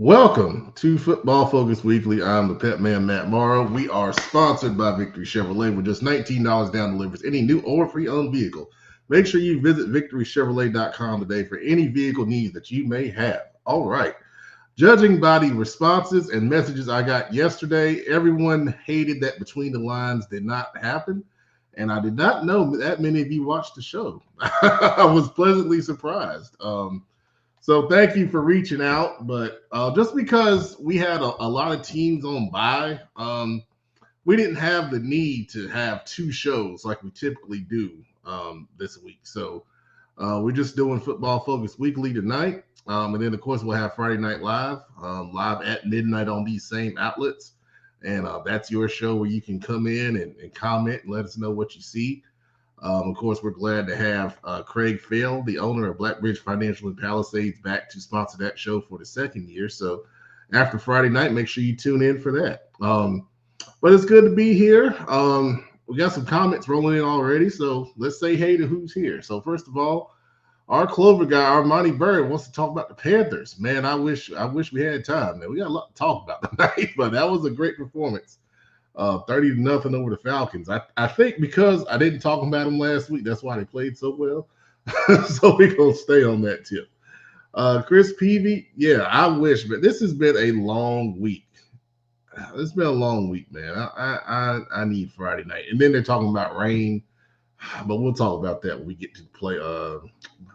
Welcome to Football Focus Weekly. I'm the Pet Man, Matt Morrow. We are sponsored by Victory Chevrolet with just $19 down delivers any new or pre-owned vehicle. Make sure you visit victorychevrolet.com today for any vehicle needs that you may have. All right. Judging by the responses and messages I got yesterday, everyone hated that Between the Lines did not happen. And I did not know that many of you watched the show. I was pleasantly surprised. So thank you for reaching out. But just because we had a lot of teams on bye, we didn't have the need to have two shows like we typically do this week. So we're just doing Football Focus Weekly tonight. And then, of course, we'll have Friday Night Live, live at midnight on these same outlets. And that's your show where you can come in and comment and let us know what you see. Of course, we're glad to have Craig Fell, the owner of Blackbridge Financial in Palisades, back to sponsor that show for the second year. So after Friday night, make sure you tune in for that. But it's good to be here. We got some comments rolling in already, so let's say hey to who's here. So first of all, our Clover guy, Armani Bird, wants to talk about the Panthers. Man, I wish we had time. Man, we got a lot to talk about tonight, but that was a great performance. 30-0 over the Falcons. I think because I didn't talk about them last week, that's why they played so well. So we're going to stay on that tip. Chris Peavy, yeah, I wish, but this has been a long week. It's been a long week, man. I need Friday night. And then they're talking about rain, but we'll talk about that when we get to play. I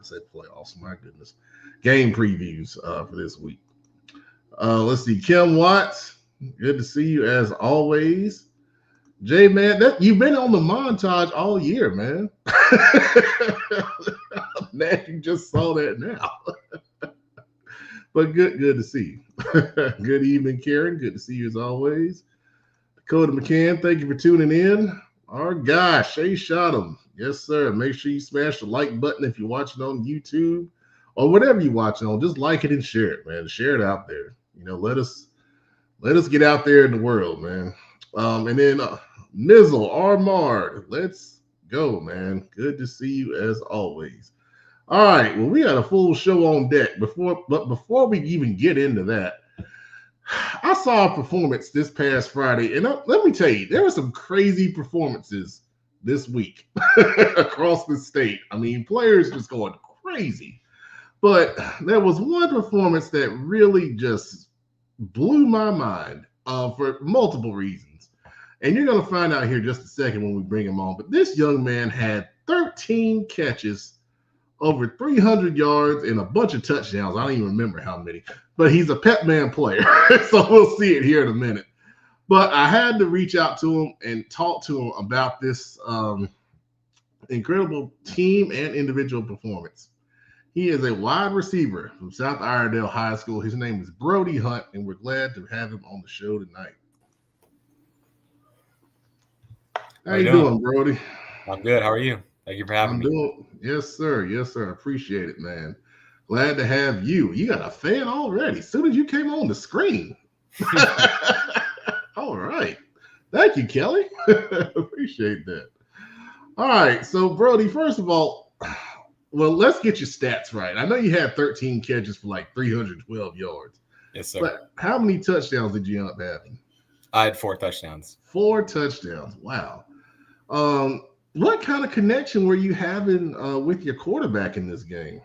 said playoffs, my goodness. Game previews for this week. Let's see. Kim Watts, good to see you as always. Jay, man, you've been on the montage all year, man. Man, you just saw that now. But good to see you. Good evening, Karen. Good to see you as always. Dakota McCann, thank you for tuning in. Our guy, Shay Shottam. Yes, sir. Make sure you smash the like button if you're watching on YouTube or whatever you're watching on. Just like it and share it, man. Share it out there. You know, let us get out there in the world, man. And then Nizzle, Armard, let's go, man. Good to see you as always. All right, well, we got a full show on deck. Before we even get into that, I saw a performance this past Friday, and let me tell you, there were some crazy performances this week across the state. I mean, players just going crazy. But there was one performance that really just blew my mind for multiple reasons. And you're going to find out here just a second when we bring him on. But this young man had 13 catches, over 300 yards, and a bunch of touchdowns. I don't even remember how many. But he's a Pet Man player. So we'll see it here in a minute. But I had to reach out to him and talk to him about this incredible team and individual performance. He is a wide receiver from South Iredale High School. His name is Brody Hunt, and we're glad to have him on the show tonight. How you doing, Brody? I'm good. How are you? Thank you for having me. Yes, sir. Yes, sir. Appreciate it, man. Glad to have you. You got a fan already. As soon as you came on the screen. All right. Thank you, Kelly. Appreciate that. All right. So, Brody, first of all, well, let's get your stats right. I know you had 13 catches for like 312 yards. Yes, sir. But how many touchdowns did you end up having? I had 4 touchdowns. 4 touchdowns. Wow. What kind of connection were you having with your quarterback in this game?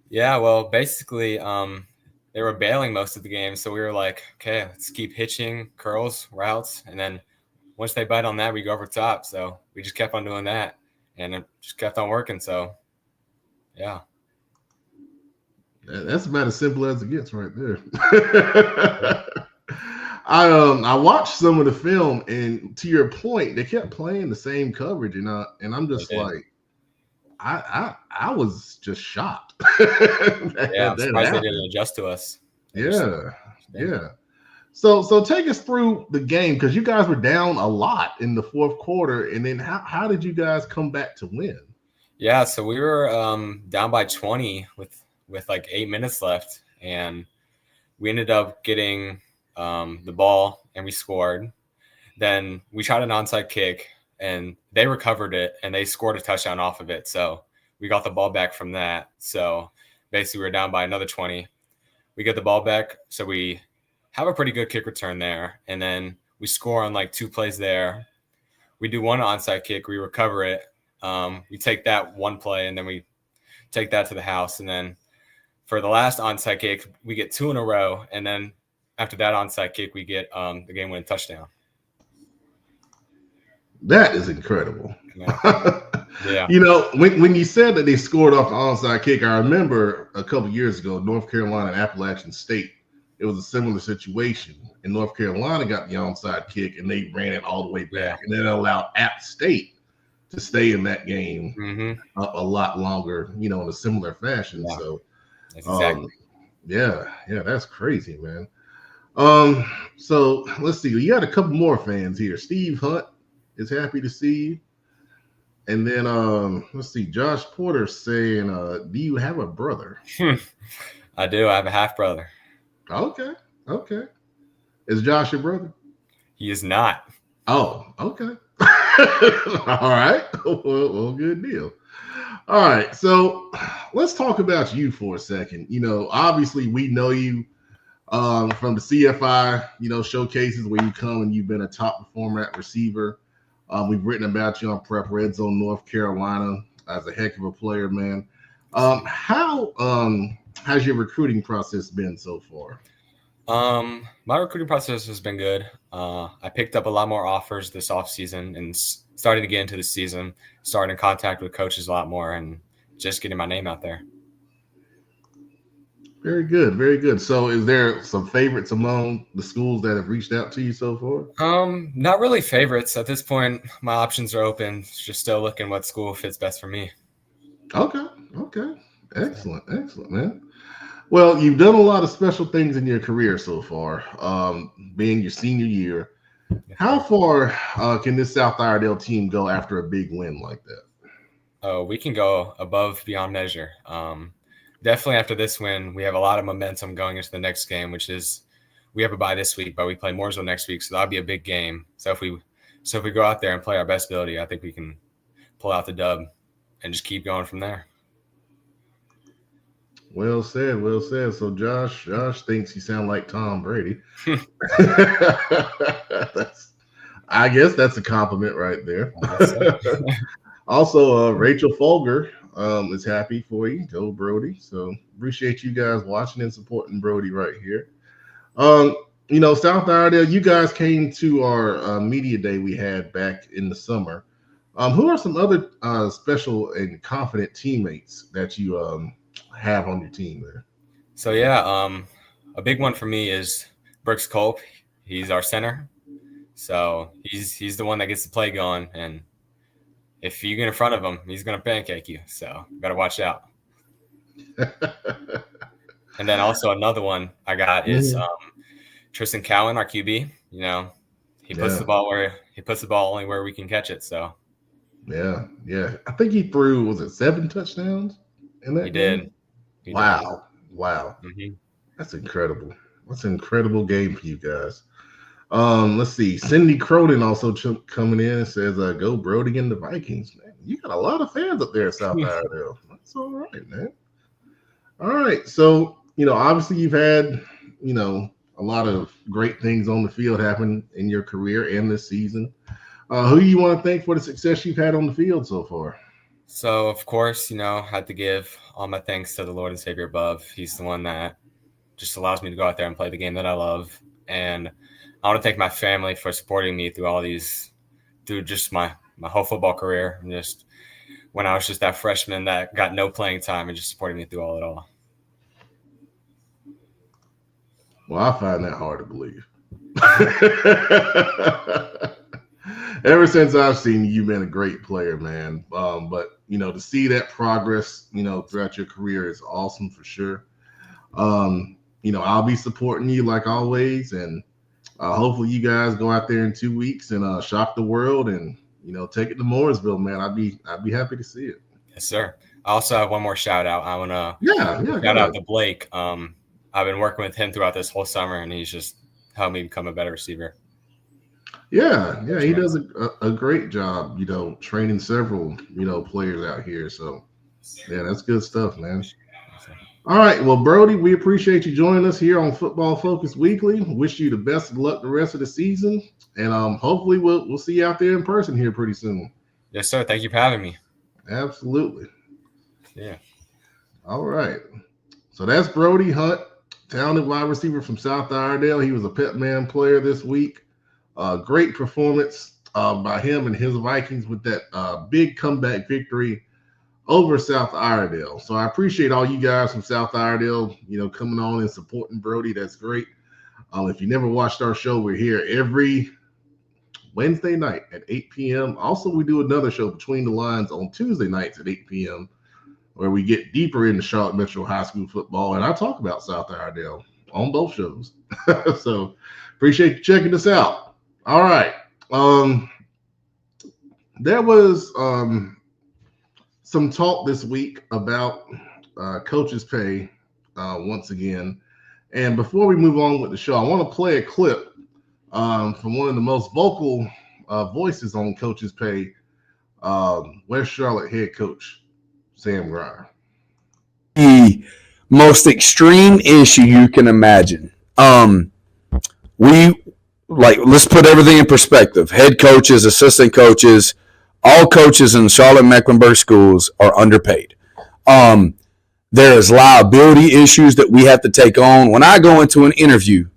Yeah, well, basically, they were bailing most of the game. So we were like, okay, let's keep hitching curls, routes. And then once they bite on that, we go over top. So we just kept on doing that. And it just kept on working. So, yeah. That's about as simple as it gets right there. I watched some of the film, and to your point, they kept playing the same coverage, and I'm just like, I was just shocked. I'm surprised they didn't adjust to us. Yeah. So take us through the game, because you guys were down a lot in the fourth quarter, and then how did you guys come back to win? Yeah, so we were down by 20 with like 8 minutes left, and we ended up getting the ball and we scored. Then we tried an onside kick and they recovered it and they scored a touchdown off of it. So we got the ball back from that. So basically we were down by another 20. we get the ball back. So we have a pretty good kick return there. And then we score on like 2 plays there. We do 1 onside kick. We recover it. We take that 1 play, and then we take that to the house. And then for the last onside kick, we get 2 in a row. And then after that onside kick, we get the game-winning touchdown. That is incredible. Yeah. You know, when you said that they scored off the onside kick, I remember a couple years ago, North Carolina and Appalachian State, it was a similar situation. And North Carolina got the onside kick, and they ran it all the way back. And then it allowed App State to stay in that game a lot longer, you know, in a similar fashion. Yeah. So, exactly. Yeah, that's crazy, man. So let's see. You got a couple more fans here. Steve Hunt is happy to see you. And then let's see, Josh Porter saying, do you have a brother? I do. I have a half brother. Okay. Is Josh your brother? He is not. Oh, okay. All right. Well, good deal. All right. So let's talk about you for a second. You know, obviously we know you from the CFI, you know, showcases where you come and you've been a top performer at receiver. We've written about you on Prep Red Zone North Carolina as a heck of a player, man. How has your recruiting process been so far? My recruiting process has been good. I picked up a lot more offers this offseason and starting to get into the season, starting in contact with coaches a lot more and just getting my name out there. Very good, very good. So is there some favorites among the schools that have reached out to you so far? Not really favorites. At this point, my options are open. Just still looking what school fits best for me. Okay. Excellent, man. Well, you've done a lot of special things in your career so far, being your senior year. How far can this South Iredell team go after a big win like that? Oh, we can go above, beyond measure. Definitely after this win, we have a lot of momentum going into the next game, which is we have a bye this week, but we play Mooresville next week, so that'll be a big game. So if we go out there and play our best ability, I think we can pull out the dub and just keep going from there. Well said. So Josh thinks you sound like Tom Brady. I guess that's a compliment right there. Also, Rachel Folger is happy for you. Go Brody. So appreciate you guys watching and supporting Brody right here. You know, South Iredell, you guys came to our media day we had back in the summer. Who are some other special and confident teammates that you have on your team there? So yeah, a big one for me is Brooks Culp. He's our center. So he's the one that gets the play going, and if you get in front of him, he's going to pancake you. So you got to watch out. And then also another one I got is Tristan Cowan, our QB. You know, he puts the ball only where we can catch it. So yeah. I think he threw, was it 7 touchdowns in that game? He did. Wow. Mm-hmm. That's incredible. That's an incredible game for you guys. Let's see. Cindy Cronin also coming in and says, go Brody and the Vikings. Man, you got a lot of fans up there at South Iredell. That's all right, man. All right. So, you know, obviously you've had, you know, a lot of great things on the field happen in your career and this season. Who do you want to thank for the success you've had on the field so far? So, of course, you know, I had to give all my thanks to the Lord and Savior above. He's the one that just allows me to go out there and play the game that I love. And I want to thank my family for supporting me through all these, through just my whole football career. And just when I was just that freshman that got no playing time and just supporting me through all it all. Well, I find that hard to believe. Ever since I've seen you, you've been a great player, man. But, you know, to see that progress, you know, throughout your career is awesome for sure. You know, I'll be supporting you like always. And hopefully you guys go out there in 2 weeks and shock the world and, you know, take it to Mooresville, man. I'd be happy to see it. Yes, sir. I also have one more shout out. I want to shout out to Blake. I've been working with him throughout this whole summer, and he's just helped me become a better receiver. Yeah, he does a great job, you know, training several, you know, players out here. So, yeah, that's good stuff, man. All right. Well, Brody, we appreciate you joining us here on Football Focus Weekly. Wish you the best of luck the rest of the season. And hopefully we'll see you out there in person here pretty soon. Yes, sir. Thank you for having me. Absolutely. Yeah. All right. So that's Brody Hunt, talented wide receiver from South Iredell. He was a Pep Man player this week. Great performance by him and his Vikings with that big comeback victory over South Iredell. So I appreciate all you guys from South Iredell, coming on and supporting Brody. That's great. If you never watched our show, we're here every Wednesday night at 8 p.m. Also, we do another show, Between the Lines, on Tuesday nights at 8 p.m., where we get deeper into Charlotte Metro High School football, and I talk about South Iredell on both shows. So appreciate you checking us out. All right. There was some talk this week about coaches' pay once again. And before we move on with the show, I want to play a clip from one of the most vocal voices on coaches' pay, West Charlotte head coach Sam Grier. The most extreme issue you can imagine. Let's put everything in perspective. Head coaches, assistant coaches, all coaches in Charlotte Mecklenburg schools are underpaid. There's liability issues that we have to take on. When I go into an interview,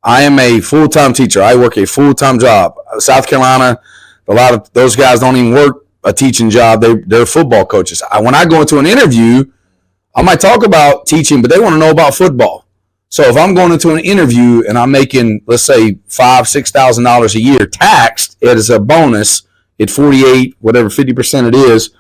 I am a full-time teacher. I work a full-time job. South Carolina, a lot of those guys don't even work a teaching job. They're football coaches. When I go into an interview, I might talk about teaching, but they want to know about football. So if I'm going into an interview and I'm making, let's say, $5,000-$6,000 a year taxed as a bonus at 48, whatever 50% it is,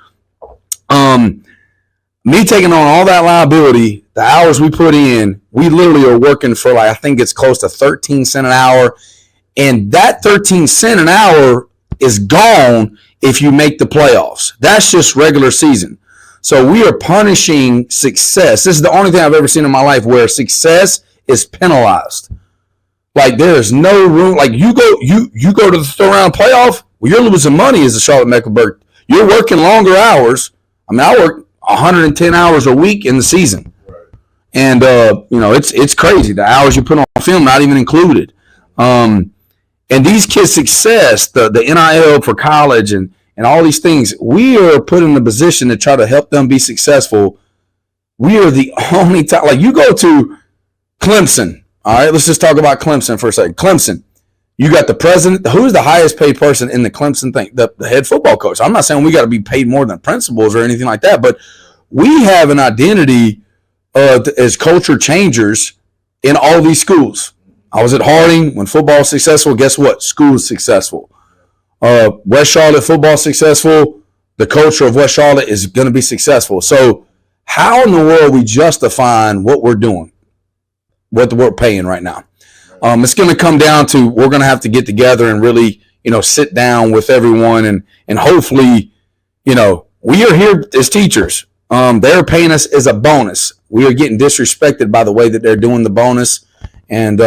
me taking on all that liability, the hours we put in, we literally are working for I think it's close to 13 cents an hour. And that 13 cents an hour is gone if you make the playoffs. That's just regular season. So we are punishing success. This is the only thing I've ever seen in my life where success is penalized. Like there is no room. Like you go to the third round playoff, well, you're losing money as a Charlotte Mecklenburg. You're working longer hours. I mean, I work 110 hours a week in the season. Right. And it's crazy. The hours you put on film not even included. And these kids' success, the NIL for college and all these things, we are put in a position to try to help them be successful. We are the only time. Like you go to Clemson. All right, let's just talk about Clemson for a second. Clemson, you got the president. Who's the highest paid person in the Clemson thing? The head football coach. I'm not saying we got to be paid more than principals or anything like that, but we have an identity as culture changers in all these schools. I was at Harding when football was successful. Guess what? School is successful. West Charlotte football successful. The culture of West Charlotte is going to be successful. So how in the world are we justifying what we're doing, what we're paying right now? It's going to come down to we're going to have to get together and really, sit down with everyone and hopefully, we are here as teachers. They're paying us as a bonus. We are getting disrespected by the way that they're doing the bonus. And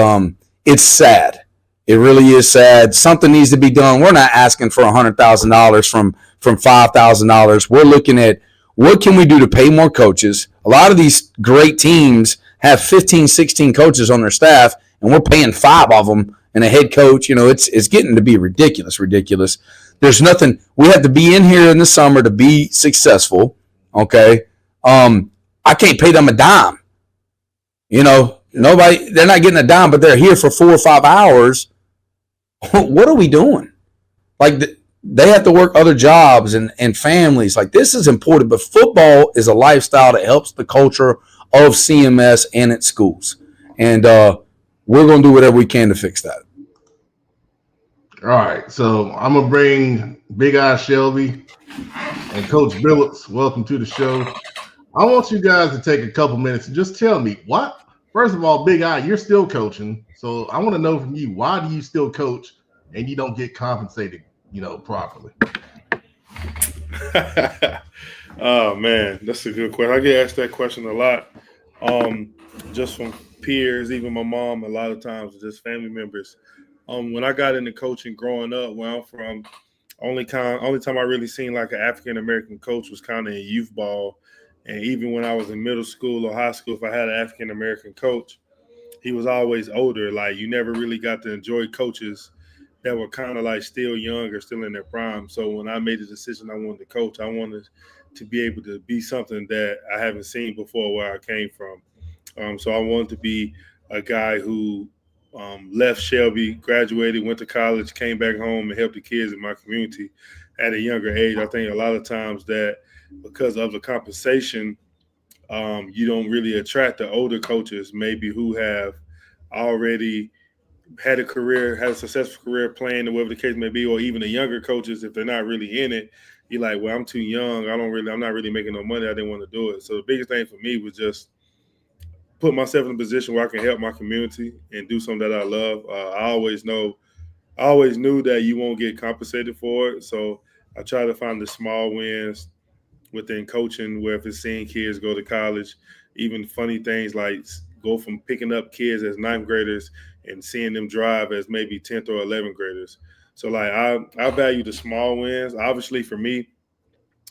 it's sad. It really is sad. Something needs to be done. We're not asking for $100,000 from $5,000. We're looking at what can we do to pay more coaches. A lot of these great teams have 15, 16 coaches on their staff, and we're paying 5 of them and a head coach. It's getting to be ridiculous. There's nothing. We have to be in here in the summer to be successful. Okay. I can't pay them a dime. Nobody, they're not getting a dime, but they're here for 4 or 5 hours. What are we doing? Like they have to work other jobs and families. Like this is important, but football is a lifestyle that helps the culture of CMS and its schools. And we're going to do whatever we can to fix that. All right. So I'm going to bring Big Eye Shelby and Coach Billups. Welcome to the show. I want you guys to take a couple minutes and just tell me what. First of all, Big Eye, you're still coaching. So I want to know from you, why do you still coach and you don't get compensated, properly? Oh, man, that's a good question. I get asked that question a lot, just from peers, even my mom, a lot of times, just family members. When I got into coaching growing up, where I'm from, only time I really seen like an African-American coach was kind of in youth ball. And even when I was in middle school or high school, if I had an African American coach, he was always older. Like you never really got to enjoy coaches that were kind of like still young or still in their prime. So when I made the decision I wanted to coach, I wanted to be able to be something that I haven't seen before where I came from. So I wanted to be a guy who left Shelby, graduated, went to college, came back home and helped the kids in my community at a younger age. I think a lot of times that because of the compensation, you don't really attract the older coaches maybe who have already had a career, had a successful career playing, or whatever the case may be, or even the younger coaches, if they're not really in it, you're like, well, I'm too young. I'm not really making no money. I didn't want to do it. So the biggest thing for me was just put myself in a position where I can help my community and do something that I love. I always knew that you won't get compensated for it. So I try to find the small wins within coaching, where if it's seeing kids go to college, even funny things like go from picking up kids as 9th graders and seeing them drive as maybe 10th or 11th graders. So like I value the small wins. Obviously for me,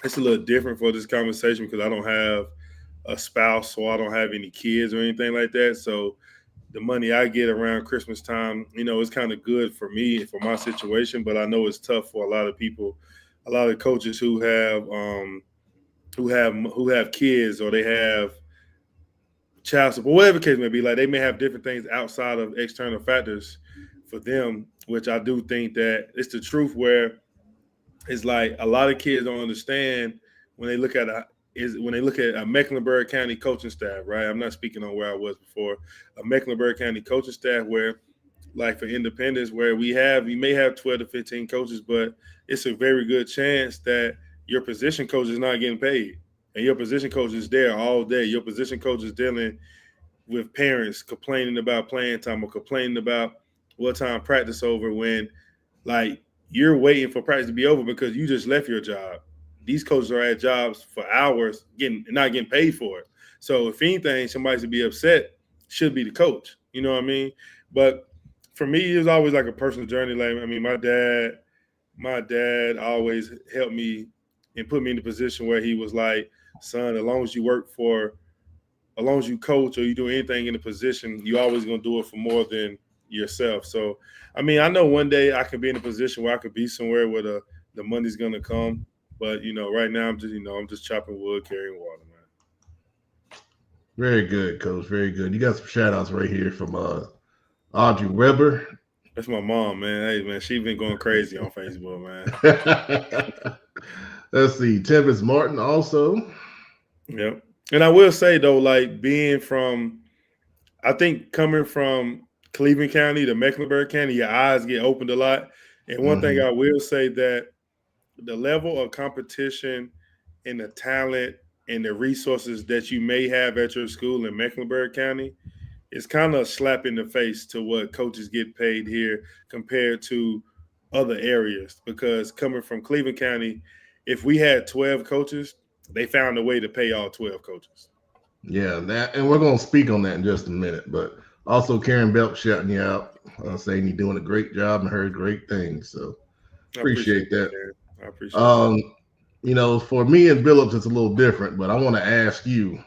it's a little different for this conversation because I don't have a spouse, so I don't have any kids or anything like that. So the money I get around Christmas time, it's kind of good for me, for my situation, but I know it's tough for a lot of people, a lot of coaches who have kids or they have child support, whatever the case may be. Like they may have different things outside of external factors for them, which I do think that it's the truth where it's like a lot of kids don't understand when they look at a Mecklenburg County coaching staff, right? I'm not speaking on where I was before. A Mecklenburg County coaching staff where, like for Independence, where we may have 12 to 15 coaches, but it's a very good chance that your position coach is not getting paid. And your position coach is there all day. Your position coach is dealing with parents complaining about playing time or complaining about what time practice over when, like, you're waiting for practice to be over because you just left your job. These coaches are at jobs for hours, not getting paid for it. So if anything, somebody should be upset, should be the coach. You know what I mean? But for me, it was always like a personal journey. Like, I mean, my dad always helped me and put me in a position where he was like, son, as long as you coach or you do anything in a position, you always going to do it for more than yourself. So, I mean, I know one day I could be in a position where I could be somewhere where the money's going to come. But, right now I'm just chopping wood, carrying water, man. Very good, Coach. Very good. You got some shout outs right here from Audrey Weber. That's my mom, man. Hey, man, she's been going crazy on Facebook, man. Let's see. Tempest Martin also. Yep. And I will say, though, like I think coming from Cleveland County to Mecklenburg County, your eyes get opened a lot. And one thing I will say that the level of competition and the talent and the resources that you may have at your school in Mecklenburg County is kind of a slap in the face to what coaches get paid here compared to other areas. Because coming from Cleveland County, if we had 12 coaches, they found a way to pay all 12 coaches. Yeah, and we're going to speak on that in just a minute. But also Karen Belk shouting you out, saying you're doing a great job and heard great things. So appreciate that. I appreciate that. For me and Billups, it's a little different, but I want to ask you,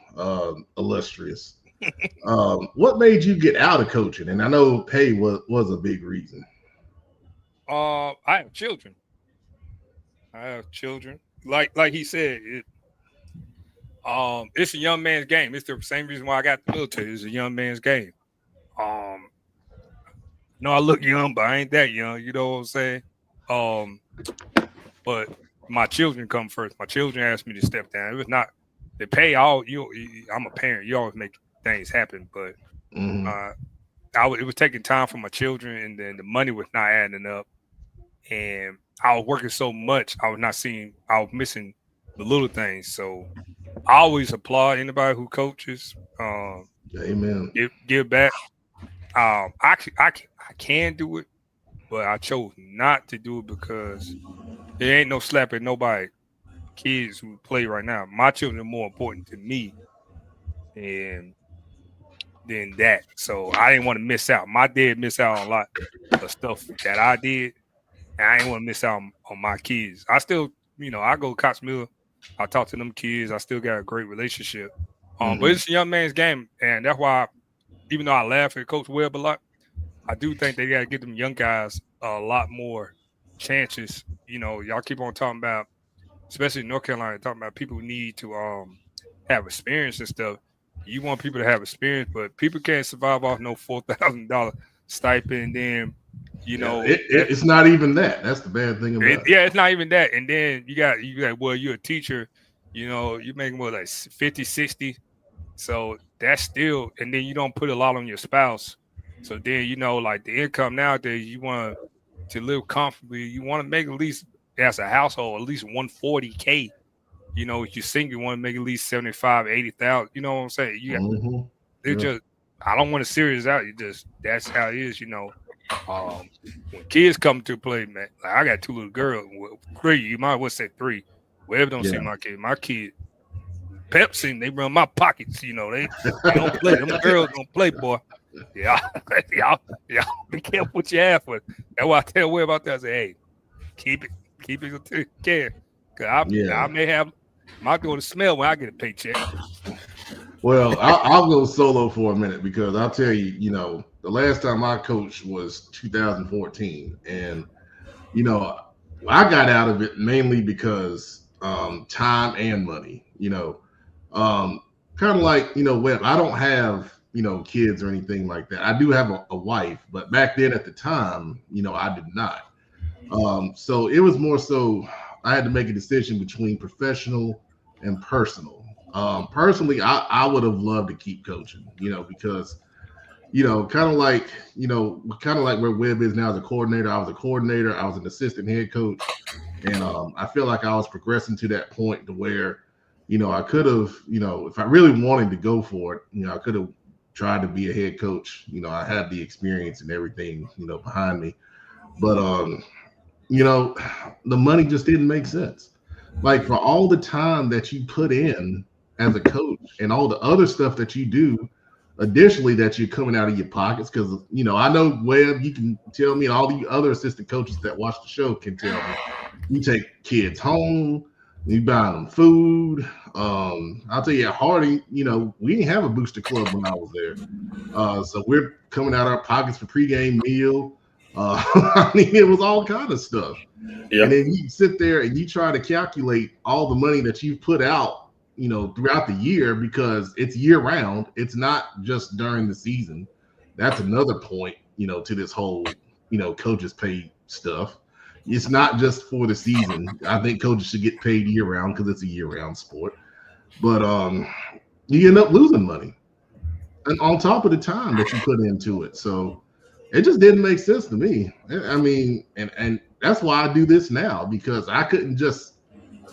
illustrious, what made you get out of coaching? And I know pay was a big reason. I have children. Like he said, it's a young man's game. It's the same reason why I got the military. It's a young man's game. No, I look young, but I ain't that young. You know what I'm saying? But my children come first. My children asked me to step down. It was not the pay. I'm a parent. You always make things happen, but it was taking time for my children, and then the money was not adding up. And I was working so much, I was missing the little things. So I always applaud anybody who coaches. Amen. Give back. I can do it, but I chose not to do it because there ain't no slapping nobody. Kids who play right now, my children are more important to me than that. So I didn't want to miss out. My dad missed out on a lot of stuff that I did, and I didn't want to miss out on my kids. I still, I go to Cox Miller I talk to them kids. I still got a great relationship. But it's a young man's game, and that's why, even though I laugh at Coach Webb a lot, I do think they got to give them young guys a lot more chances. You know, y'all keep on talking about, especially in North Carolina, talking about people who need to have experience and stuff. You want people to have experience, but people can't survive off no $4,000 stipend. And then, you know, it's not even that. That's the bad thing about it. Yeah, it's not even that. And then you got well, you're a teacher, you know, you're making more like 50, 60. So that's still, and then you don't put a lot on your spouse. So then, you know, like the income nowadays, you want to live comfortably. You want to make at least, as a household, at least $140K. You know, if you're single, you want to make at least 75, 80,000. You know what I'm saying? You got, they're just, I don't want to serious out. You just, that's how it is, you know. When kids come to play, man, like I got 2 little girls, 3, you might as well say 3. Whatever don't see my kid. Pepsi, they run my pockets, you know. They don't play. Them girls don't play, boy. Yeah. Be careful what you have for. That's why I tell Webb about that. I say, hey, keep it until you can. Cause I may have my door to smell when I get a paycheck. Well, I'll go solo for a minute because I'll tell you, you know, the last time I coached was 2014, and you know, I got out of it mainly because time and money. You know, kind of like, you know, Webb, I don't have, you know, kids or anything like that. I do have a wife, but back then at the time, you know, I did not. So it was more so I had to make a decision between professional and personal. Personally, I would have loved to keep coaching, you know, because, you know, kind of like where Webb is now as a coordinator. I was a coordinator. I was an assistant head coach. And I feel like I was progressing to that point to where, you know, I could have, you know, if I really wanted to go for it, you know, I could have tried to be a head coach. You know, I had the experience and everything, you know, behind me. But, you know, the money just didn't make sense. Like, for all the time that you put in as a coach and all the other stuff that you do, additionally, that you're coming out of your pockets, because, you know, I know, Webb, you can tell me, and all the other assistant coaches that watch the show can tell me, you take kids home, you buy them food. I'll tell you, at Harding, you know, we didn't have a booster club when I was there. So we're coming out of our pockets for pregame meal. I mean, it was all kind of stuff. Yeah. And then you sit there and you try to calculate all the money that you've put out, you know, throughout the year, because it's year round. It's not just during the season. That's another point, you know, to this whole, you know, coaches pay stuff. It's not just for the season. I think coaches should get paid year round because it's a year round sport. But you end up losing money, and on top of the time that you put into it. So it just didn't make sense to me. I mean, and that's why I do this now, because I couldn't just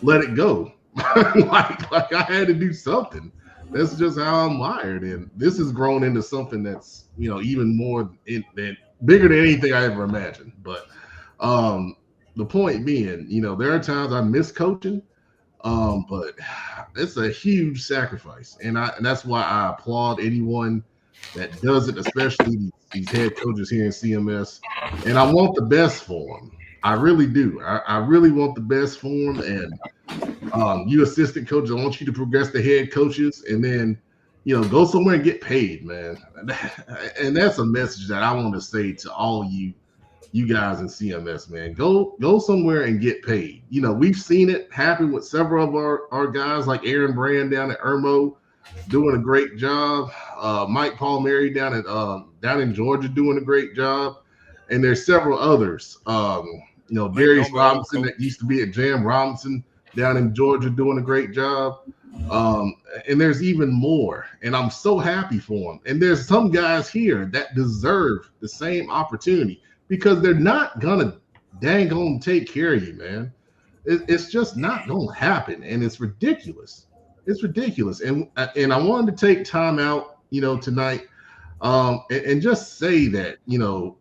let it go. like I had to do something. That's just how I'm wired, and this has grown into something that's, you know, even more than bigger than anything I ever imagined. But the point being, you know, there are times I miss coaching, but it's a huge sacrifice, and that's why I applaud anyone that does it, especially these head coaches here in CMS. And I want the best for them. I really do. I really want the best for them. And you assistant coaches, I want you to progress the head coaches, and then, you know, go somewhere and get paid, man. And that's a message that I want to say to all you guys in CMS, man. Go somewhere and get paid. You know, we've seen it happen with several of our guys, like Aaron Brand down at Irmo, doing a great job. Mike Palmieri down in Georgia doing a great job. And there's several others. You know, Darius Robinson that used to be at Jam Robinson down in Georgia doing a great job. And there's even more. And I'm so happy for them. And there's some guys here that deserve the same opportunity, because they're not gonna dang on take care of you, man. It's just not gonna happen. And it's ridiculous. It's ridiculous. And I wanted to take time out, you know, tonight, and just say that, you know,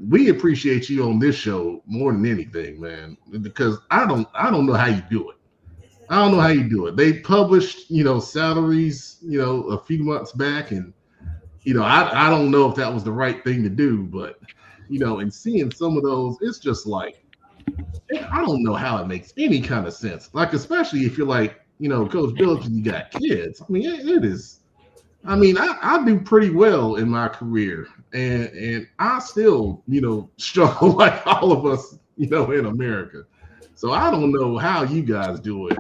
we appreciate you on this show more than anything, man, because I don't know how you do it. I don't know how you do it. They published, you know, salaries, you know, a few months back, and, you know, I don't know if that was the right thing to do, but, you know, and seeing some of those, it's just like, I don't know how it makes any kind of sense. Like, especially if you're like Coach Billups, you got kids. I mean, it is. I mean, I do pretty well in my career, and I still, struggle like all of us, in America. So I don't know how you guys do it.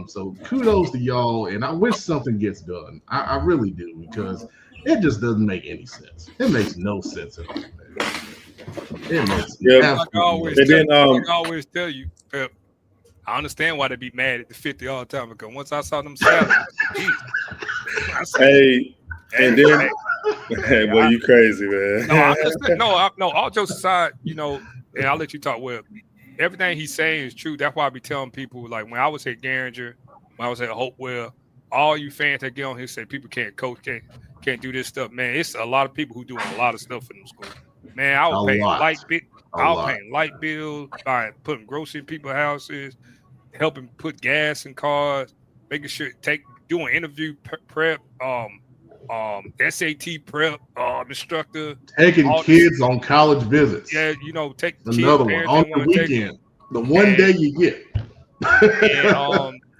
So kudos to y'all, and I wish something gets done. I really do, because it just doesn't make any sense. It makes no sense at all, man. It makes like I always tell you, Pep, I understand why they be mad at the 50 all the time, because once I saw them salaries, hey, and then, hey, boy, you crazy, man. No, all jokes aside, and I'll let you talk. Well, everything he's saying is true. That's why I be telling people, like, when I was at Garinger, when I was at Hopewell, all you fans that get on here say people can't coach, can't do this stuff. Man, it's a lot of people who doing a lot of stuff in them schools. Man, I was paying light bills, putting groceries in people's houses, helping put gas in cars, making sure doing interview prep, SAT prep, instructor, taking kids on college visits. Yeah, take another kids, one on the weekend, the one day you get.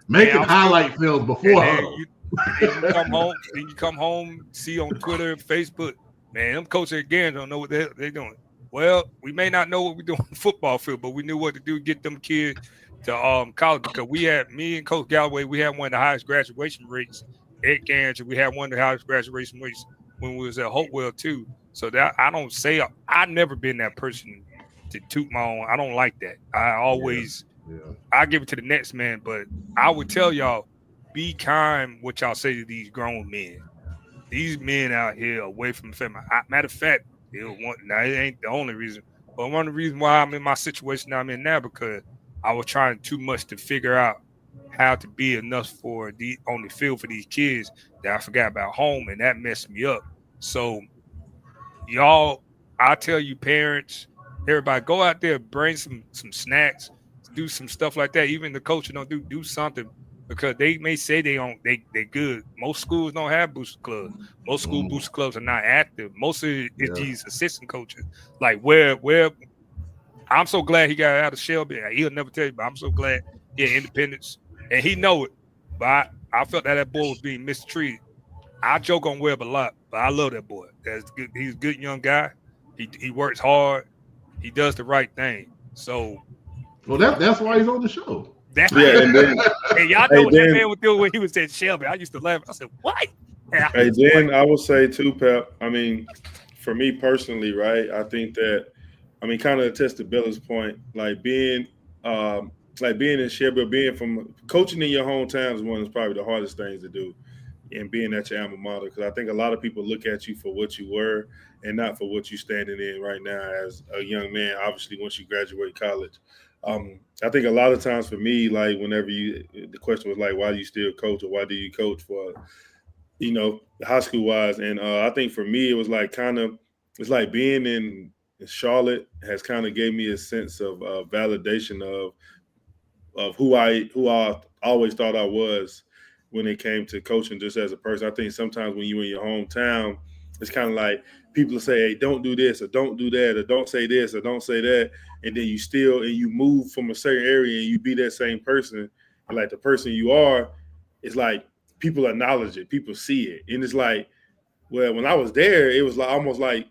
Making highlight films before you come home, see on Twitter and Facebook, man, them coaches again don't know what they're doing. Well, we may not know what we're doing on the football field, but we knew what to do to get them kids to college, because me and Coach Galloway, we had one of the highest graduation rates at Garinger. We had one of the highest graduation rates when we was at Hopewell too. So that I've never been that person to toot my own. I don't like that. I always I give it to the next man, but I would tell y'all, be kind what y'all say to these grown men. These men out here away from the family. Matter of fact, it ain't the only reason, but one of the reasons why I'm in my situation I'm in now, because I was trying too much to figure out how to be enough on the field for these kids that I forgot about home, and that messed me up. So, y'all, I tell you, parents, everybody, go out there, bring some snacks, do some stuff like that. Even the coach don't do something, because they may say they good. Most schools don't have booster clubs. Most school booster clubs are not active. Most of it is these assistant coaches. Like where I'm so glad he got out of Shelby. He'll never tell you, but I'm so glad he had independence, and he know it. But I felt that boy was being mistreated. I joke on Webb a lot, but I love that boy. That's good. He's a good young guy. He works hard. He does the right thing. So, well, that's why he's on the show. And y'all know what that man would do when he was at Shelby. I used to laugh. I said, "What?" Hey, then I would say too, Pep. I mean, for me personally, right? I think that, kind of attest to Billa's point, like being in Shelby, being from coaching in your hometown is one of probably the hardest things to do, and being at your alma mater, because I think a lot of people look at you for what you were and not for what you're standing in right now as a young man. Obviously, once you graduate college. I think a lot of times for me, like whenever the question was like, why do you still coach, or why do you coach for, high school wise? And I think for me, it was like it's like being in Charlotte has kind of gave me a sense of validation of who I always thought I was when it came to coaching just as a person. I think sometimes when you're in your hometown, it's kind of like people say, hey, don't do this or don't do that or don't say this or don't say that. And then you move from a certain area and you be that same person. And like the person you are, it's like people acknowledge it, people see it. And it's like, well, when I was there, it was like almost like,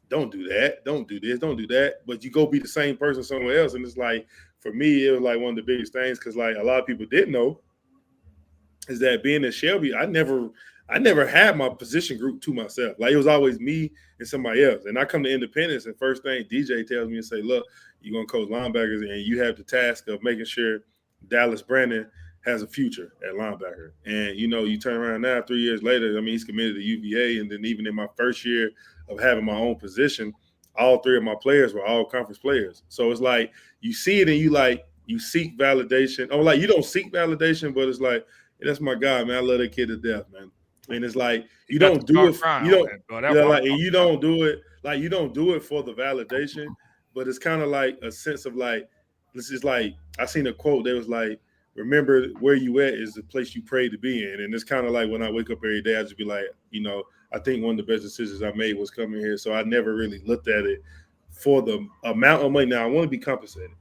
don't do that, don't do this, don't do that. But you go be the same person somewhere else. And it's like, for me, it was like one of the biggest things, because like a lot of people didn't know, is that being at Shelby, I never had my position group to myself. Like it was always me and somebody else. And I come to Independence, and first thing DJ tells me and say, look, you're going to coach linebackers, and you have the task of making sure Dallas Brandon has a future at linebacker. And, you turn around now 3 years later, he's committed to UVA. And then even in my first year of having my own position, all three of my players were all conference players. So it's like you see it and you seek validation. Oh, like you don't seek validation, but it's like, hey, that's my guy, man. I love that kid to death, man. And it's like you don't do it. You don't do it. Like you don't do it for the validation, but it's kind of like a sense of like, this is like, I seen a quote that was like, remember where you at is the place you pray to be in. And it's kind of like when I wake up every day, I just be like, I think one of the best decisions I made was coming here. So I never really looked at it for the amount of money. Now I want to be compensated.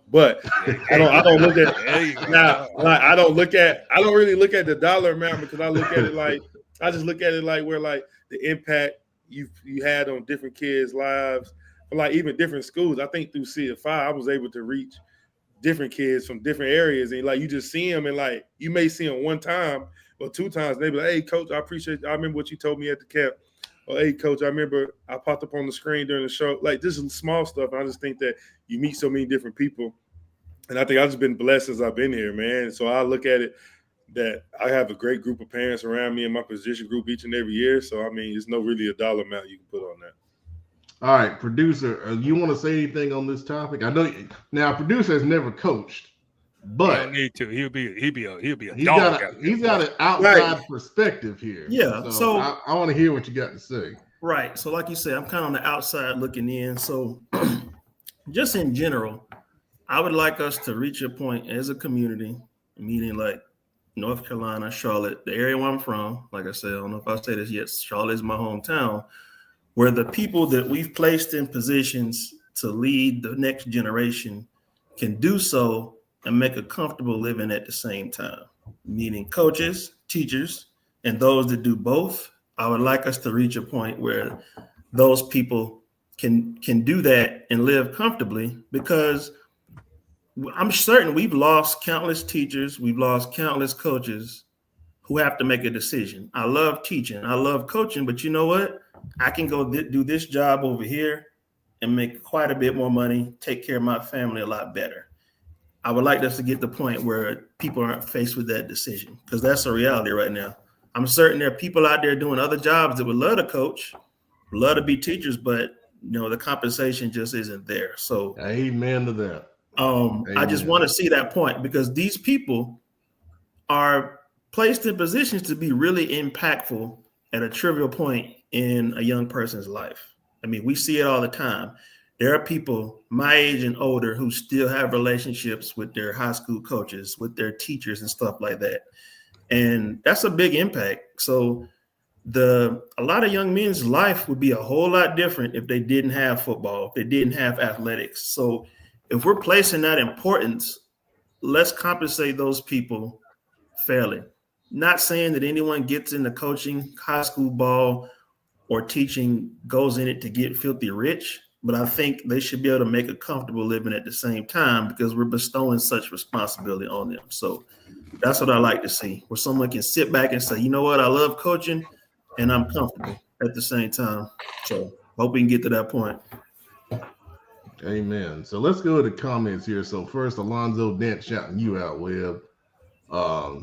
But I don't look at now. Like, I don't really look at the dollar amount, because I look at it like where like the impact you had on different kids' lives, or like even different schools. I think through CFI, I was able to reach different kids from different areas, and like you just see them, and like you may see them one time or two times, and they be like, "Hey, coach, I remember what you told me at the camp." Or, "Hey, coach, I remember I popped up on the screen during the show." Like, this is small stuff. I just think that you meet so many different people, and I think I've just been blessed since I've been here, man. So I look at it that I have a great group of parents around me in my position group each and every year. So I mean, there's no really a dollar amount you can put on that. All right, producer, you want to say anything on this topic? I know now producer has never coached, but he don't need to. He'll be a he's dog. He's got an outside perspective here. Yeah. So I want to hear what you got to say. Right. So like you said, I'm kind of on the outside looking in. So just in general, I would like us to reach a point as a community, meaning like North Carolina, Charlotte, the area where I'm from. Like I said, I don't know if I say this yet, Charlotte is my hometown, where the people that we've placed in positions to lead the next generation can do so and make a comfortable living at the same time, meaning coaches, teachers, and those that do both. I would like us to reach a point where those people can do that and live comfortably, because I'm certain we've lost countless teachers, we've lost countless coaches who have to make a decision. I love teaching, I love coaching, but you know what? I can go do this job over here and make quite a bit more money, take care of my family a lot better. I would like us to get to the point where people aren't faced with that decision, because that's a reality right now. I'm certain there are people out there doing other jobs that would love to coach, love to be teachers, but the compensation just isn't there. So amen to that. I just want to see that point, because these people are placed in positions to be really impactful at a trivial point in a young person's life. I mean, we see it all the time. There are people my age and older who still have relationships with their high school coaches, with their teachers and stuff like that. And that's a big impact. So a lot of young men's life would be a whole lot different if they didn't have football, if they didn't have athletics. So if we're placing that importance, let's compensate those people fairly. Not saying that anyone gets into coaching, high school ball, or teaching goes in it to get filthy rich, but I think they should be able to make a comfortable living at the same time, because we're bestowing such responsibility on them. So that's what I like to see, where someone can sit back and say, you know what, I love coaching and I'm comfortable at the same time. So hope we can get to that point. Amen. So let's go to the comments here. So first, Alonzo Dent shouting you out, Webb. How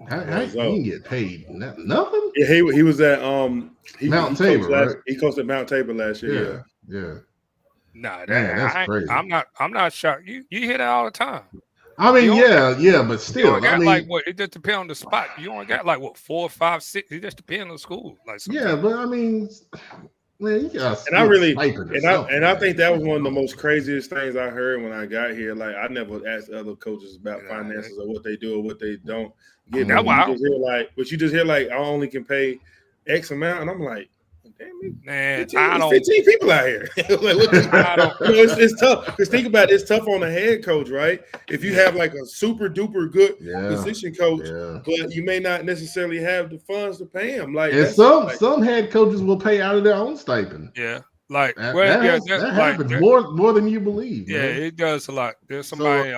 you can get paid? Nothing? Yeah, he was at Mount Tabor, right? He coached at Mount Tabor last year. Yeah. Nah, that's crazy. I'm not shocked. You hear that all the time. I mean, but still, you only got like what? It just depends on the spot. You only got like what 4, 5, 6. It just depends on the school. Like sometimes. But I mean, man, you got. And I think that was one of the most craziest things I heard when I got here. Like, I never asked other coaches about finances or what they do or what they don't get. But you just hear like I only can pay X amount, and I'm like, damn, man, 15 people out here. Like, it's tough. Because think about it, it's tough on a head coach, right? If you have like a super duper good position coach, but you may not necessarily have the funds to pay him. Like, and some head coaches will pay out of their own stipend. Yeah. Like that happens more than you believe. Yeah, man. It does a lot. There's somebody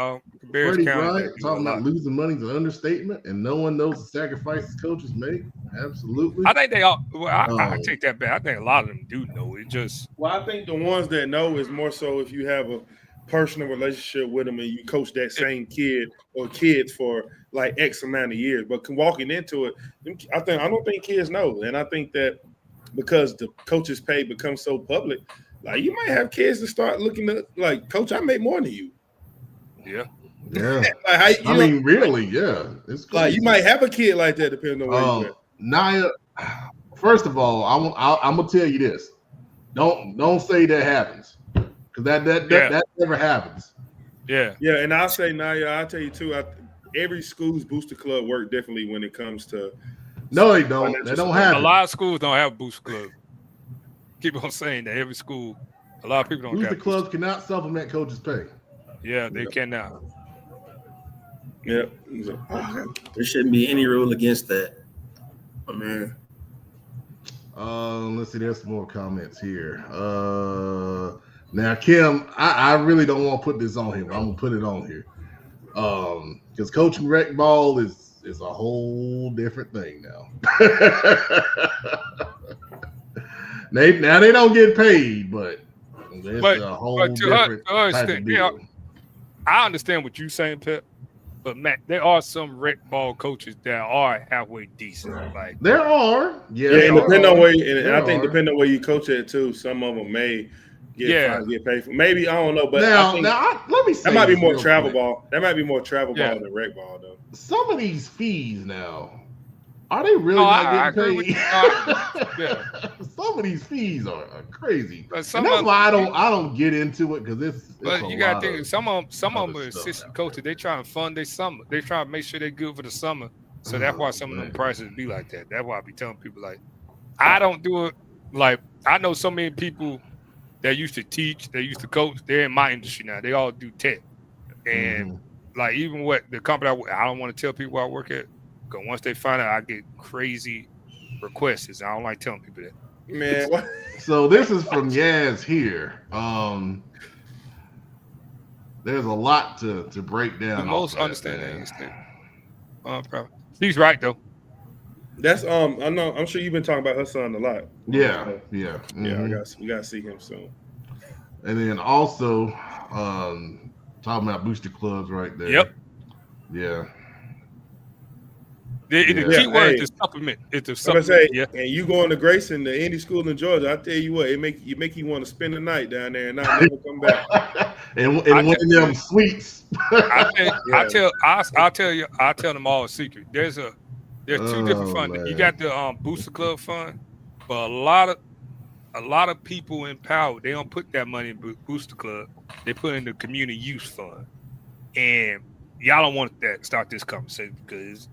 Freddie Bryant talking about losing money is an understatement, and no one knows the sacrifices coaches make. Absolutely, I think they all. Well, I take that back. I think a lot of them do know. It just. Well, I think the ones that know is more so if you have a personal relationship with them and you coach that same kid or kids for like X amount of years. But walking into it, I don't think kids know, and I think that. Because the coach's pay becomes so public, like you might have kids that start looking at like, coach, I make more than you. Yeah. Like, really, yeah. It's like you might have a kid like that, depending on where you're at. Naya, first of all, I'm gonna tell you this: don't say that happens, because that never happens. Yeah. And I'll say, Naya, I'll tell you too. Every school's booster club work differently when it comes to. No, they don't. They don't have a lot of schools don't have booster club. Keep on saying that every school, a lot of people don't. Booster clubs cannot supplement coaches' pay. Yeah, they cannot. Yep. There shouldn't be any rule against that. I mean, let's see. There's some more comments here. Now, Kim, I really don't want to put this on here, but I'm gonna put it on here. Because coaching rec ball is a whole different thing now. Now they don't get paid, but it's a whole different type of deal. I understand what you're saying, Pep. But Matt, there are some rec ball coaches that are halfway decent. Like there are, and depending on where, and I think depending on where you coach at too, some of them may get paid for. Maybe I don't know, but let me say that might be more travel ball. That might be more travel ball than rec ball, though. Some of these fees now, are they really not getting paid? Some of these fees are crazy, and that's why I don't get into it because it's. But you gotta think some of them are assistant coaches. They try to fund their summer. They try to make sure they're good for the summer. So that's why some of them prices be like that. That's why I be telling people like, I don't do it. Like I know so many people that used to teach, they used to coach. They're in my industry now. They all do tech, and like even what the company I don't want to tell people I work at. Because once they find out, I get crazy requests. I don't like telling people that. Man, what? So this is from Yaz here. There's a lot to break down. The most understanding. Probably. He's right though. That's I know. I'm sure you've been talking about her son a lot. Yeah. We gotta see him soon. And then also talking about booster clubs right there. Yep. Yeah. The key word is supplement. It's a supplement. And you going to Grayson, the Indy School in Georgia, I tell you what, it make you want to spend the night down there and not never come back. and one of them sweets. I'll tell them all a secret. There's two different funds. Man. You got the Booster Club fund, but a lot of people in power, they don't put that money in Booster Club. They put it in the community use fund, and y'all don't want that start this conversation because.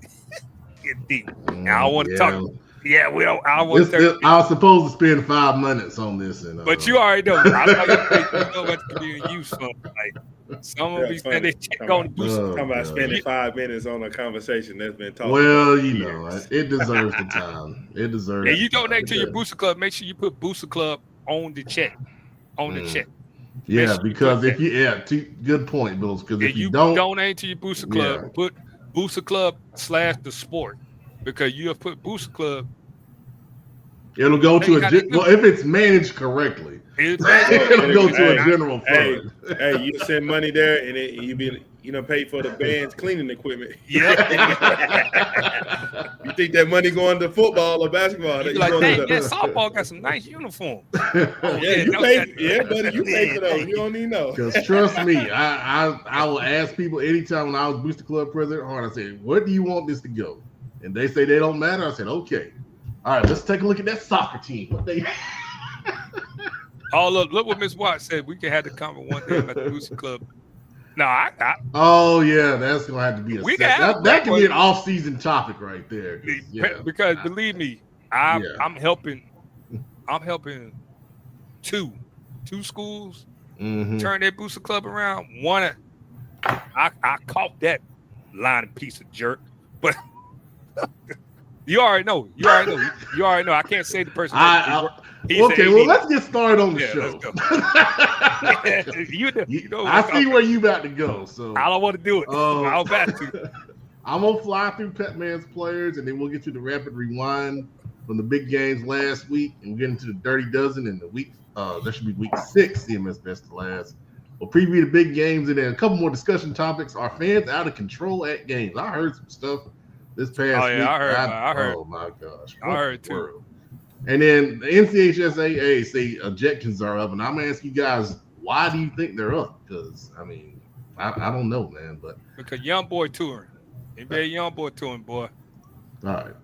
Get deep. I don't want to talk. Yeah, we don't. I want. I was supposed to spend 5 minutes on this, but you already know. I know about the community use fund. Like some of these spending on the booster. Talking about spending 5 minutes on a conversation that's been talked. Well, you know, it deserves the time. It deserves. And you donate to your booster club. Make sure you put booster club on the check. On the check. Yeah, because if you good point, Bills. Because if you don't donate to your booster club, put Booster Club / the sport, because you have put Booster Club. It'll go to if it's managed correctly. It'll go to a general fund. Hey, you send money there, and you be pay for the band's cleaning equipment. Yeah. You think that money going to football or basketball? You like, dang, softball got some nice uniforms. You pay for those. You don't even know. Because trust me, I will ask people anytime when I was Booster Club president, I said, where do you want this to go? And they say they don't matter. I said, okay. All right, let's take a look at that soccer team. What they look what Ms. Watt said. We can have the convo one day about the Booster Club. No, oh yeah, that's gonna have to be that can be an off-season topic right there. Because believe me, I'm helping two schools turn their Booster Club around. One, I caught that lying piece of jerk, but you already know. I can't say the person. Let's get started on the show. I see where you about to go. So I don't want to do it. I'm about to. I'm gonna fly through Pep Man's players, and then we'll get to the rapid rewind from the big games last week, and we'll get into the Dirty Dozen in the week. That should be week 6, CMS Best to Last. We'll preview the big games, and then a couple more discussion topics. Are fans out of control at games? I heard some stuff this past week. I heard. Oh my gosh, I heard too. And then the NCHSAA say ejections are up, and I'm gonna ask you guys, why do you think they're up? Because I mean, I don't know, man, but because young boy touring, NBA young boy touring, boy. All right,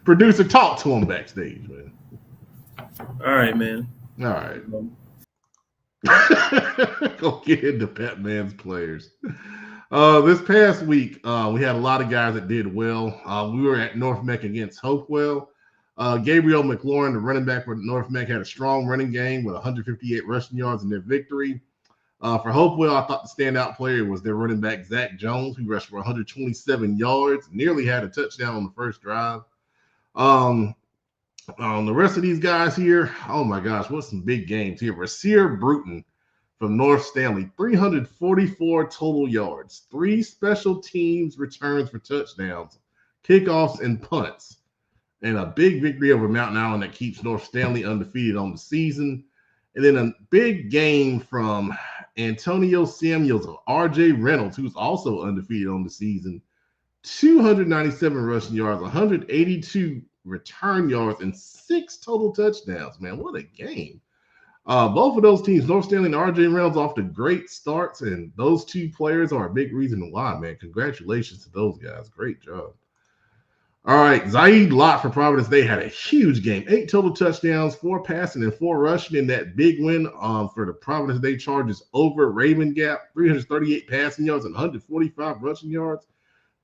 producer, talk to him backstage, man. All right, man. All right, go get into Pep Man's players. This past week, we had a lot of guys that did well. We were at North Mech against Hopewell. Gabriel McLaurin, the running back for North Mac, had a strong running game with 158 rushing yards in their victory. For Hopewell, I thought the standout player was their running back, Zach Jones, who rushed for 127 yards, nearly had a touchdown on the first drive. The rest of these guys here, oh my gosh, what some big games here. Rasir Bruton from North Stanley, 344 total yards, 3 special teams returns for touchdowns, kickoffs, and punts, and a big victory over Mountain Island that keeps North Stanley undefeated on the season. And then a big game from Antonio Samuels of R.J. Reynolds, who's also undefeated on the season. 297 rushing yards, 182 return yards, and 6 total touchdowns. Man, what a game. Both of those teams, North Stanley and R.J. Reynolds, off to great starts, and those 2 players are a big reason why, man. Congratulations to those guys. Great job. All right, Zaid Lott for Providence. They had a huge game. 8 total touchdowns, 4 passing and 4 rushing in that big win for the Providence Day Chargers over Raven Gap. 338 passing yards and 145 rushing yards.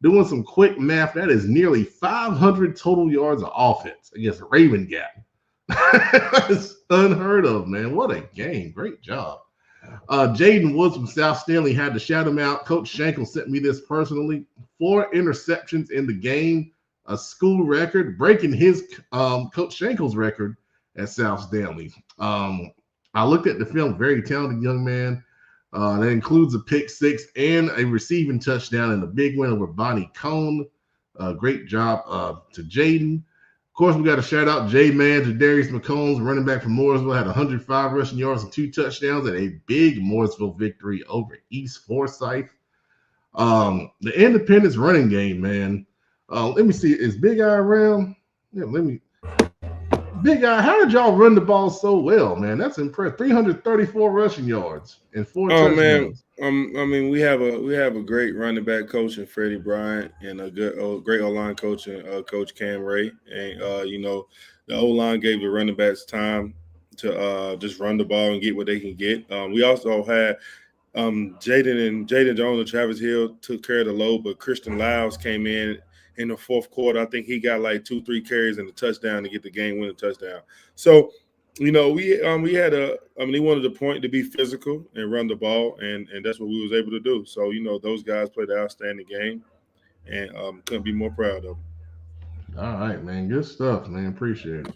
Doing some quick math, that is nearly 500 total yards of offense against Raven Gap. That's unheard of, man. What a game. Great job. Jaden Woods from South Stanley had to shout him out. Coach Schenkel sent me this personally. 4 interceptions in the game. A school record, breaking his Coach Schenkel's record at South Stanley. I looked at the film, very talented young man. That includes a pick 6 and a receiving touchdown and a big win over Bonnie Cone. Great job to Jaden. Of course, we got to shout out J-Man, Jadarius McCombs, running back from Mooresville, had 105 rushing yards and 2 touchdowns at a big Mooresville victory over East Forsyth. The Independence running game, man. Let me see. Is Big Eye around? Yeah, Big Eye, how did y'all run the ball so well, man? That's impressive. 334 rushing yards and 4 touchdowns. Man. I mean, we have a great running back coach in Freddie Bryant and a great O-line coach in Coach Cam Ray. And the O-line gave the running backs time to just run the ball and get what they can get. We also had Jaden Jones and Travis Hill took care of the load, but Christian Lyles came in the fourth quarter. I think he got like 2-3 carries and a touchdown to get the game-winning touchdown. So, we had he wanted the point to be physical and run the ball, and that's what we was able to do. So, those guys played an outstanding game, and couldn't be more proud of them. All right, man. Good stuff, man. Appreciate it.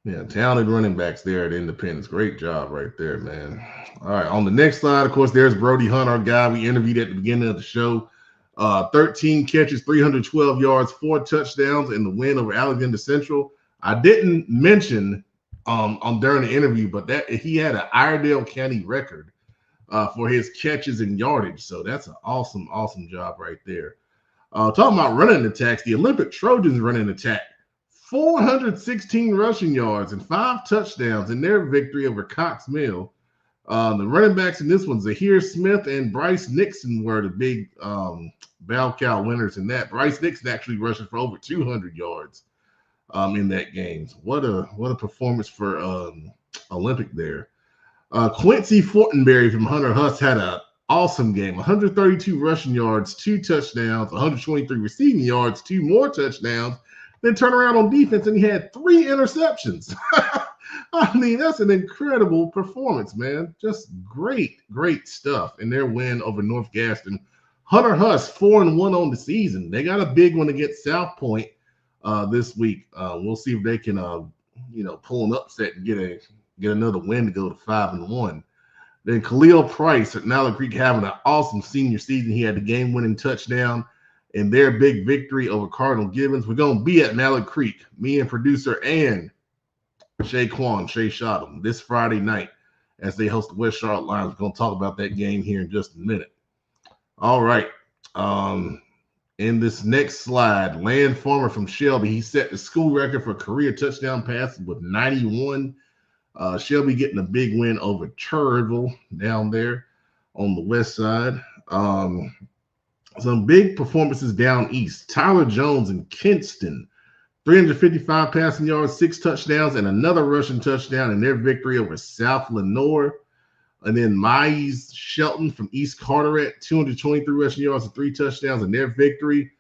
Yeah, talented running backs there at Independence. Great job right there, man. All right, on the next slide, of course, there's Brody Hunt, our guy we interviewed at the beginning of the show. 13 catches, 312 yards, 4 touchdowns in the win over Alexander Central. I didn't mention during the interview, but that he had an Iredell County record for his catches and yardage. So that's an awesome, awesome job right there. Talking about running attacks, the Olympic Trojans running attack, 416 rushing yards and 5 touchdowns in their victory over Cox Mill. The running backs in this one, Zahir Smith and Bryce Nixon, were the big Val-Cal winners in that. Bryce Nixon actually rushing for over 200 yards in that game. What a performance for Olympic there. Quincy Fortenberry from Hunter Huss had an awesome game. 132 rushing yards, 2 touchdowns, 123 receiving yards, 2 more touchdowns. Then turn around on defense and he had 3 interceptions. I mean, that's an incredible performance, man. Just great, great stuff in their win over North Gaston. Hunter Huss 4-1 on the season. They got a big one against South Point this week. We'll see if they can, pull an upset and get another win to go to 5-1. Then Khalil Price at Mallard Creek having an awesome senior season. He had the game-winning touchdown in their big victory over Cardinal Gibbons. We're going to be at Mallard Creek, me and producer and Shay Shottam, this Friday night as they host the West Charlotte Lions. We're going to talk about that game here in just a minute. All right. In this next slide, Land Farmer from Shelby, he set the school record for career touchdown passes with 91. Shelby getting a big win over Cherville down there on the west side. Some big performances down east. Tyler Jones in Kinston, 355 passing yards, 6 touchdowns, and another rushing touchdown in their victory over South Lenoir. And then Mize Shelton from East Carteret, 223 rushing yards and 3 touchdowns in their victory.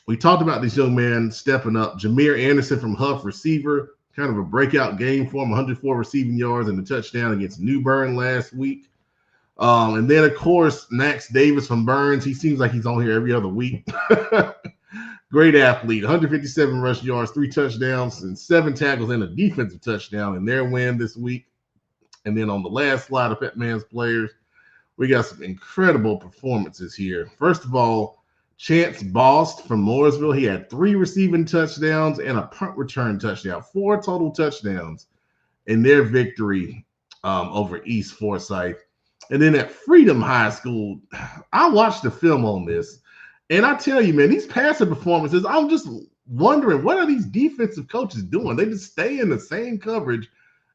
we talked about this young man stepping up. Jameer Anderson from Huff, receiver, kind of a breakout game for him, 104 receiving yards and a touchdown against New Bern last week. And then, of course, Max Davis from Burns. He seems like he's on here every other week. Great athlete, 157 rush yards, 3 touchdowns, and 7 tackles and a defensive touchdown in their win this week. And then on the last slide of Petman's players, we got some incredible performances here. First of all, Chance Bost from Mooresville. He had 3 receiving touchdowns and a punt return touchdown, 4 total touchdowns in their victory over East Forsyth. And then at Freedom High School, I watched the film on this, and I tell you, man, these passing performances, I'm just wondering, what are these defensive coaches doing? They just stay in the same coverage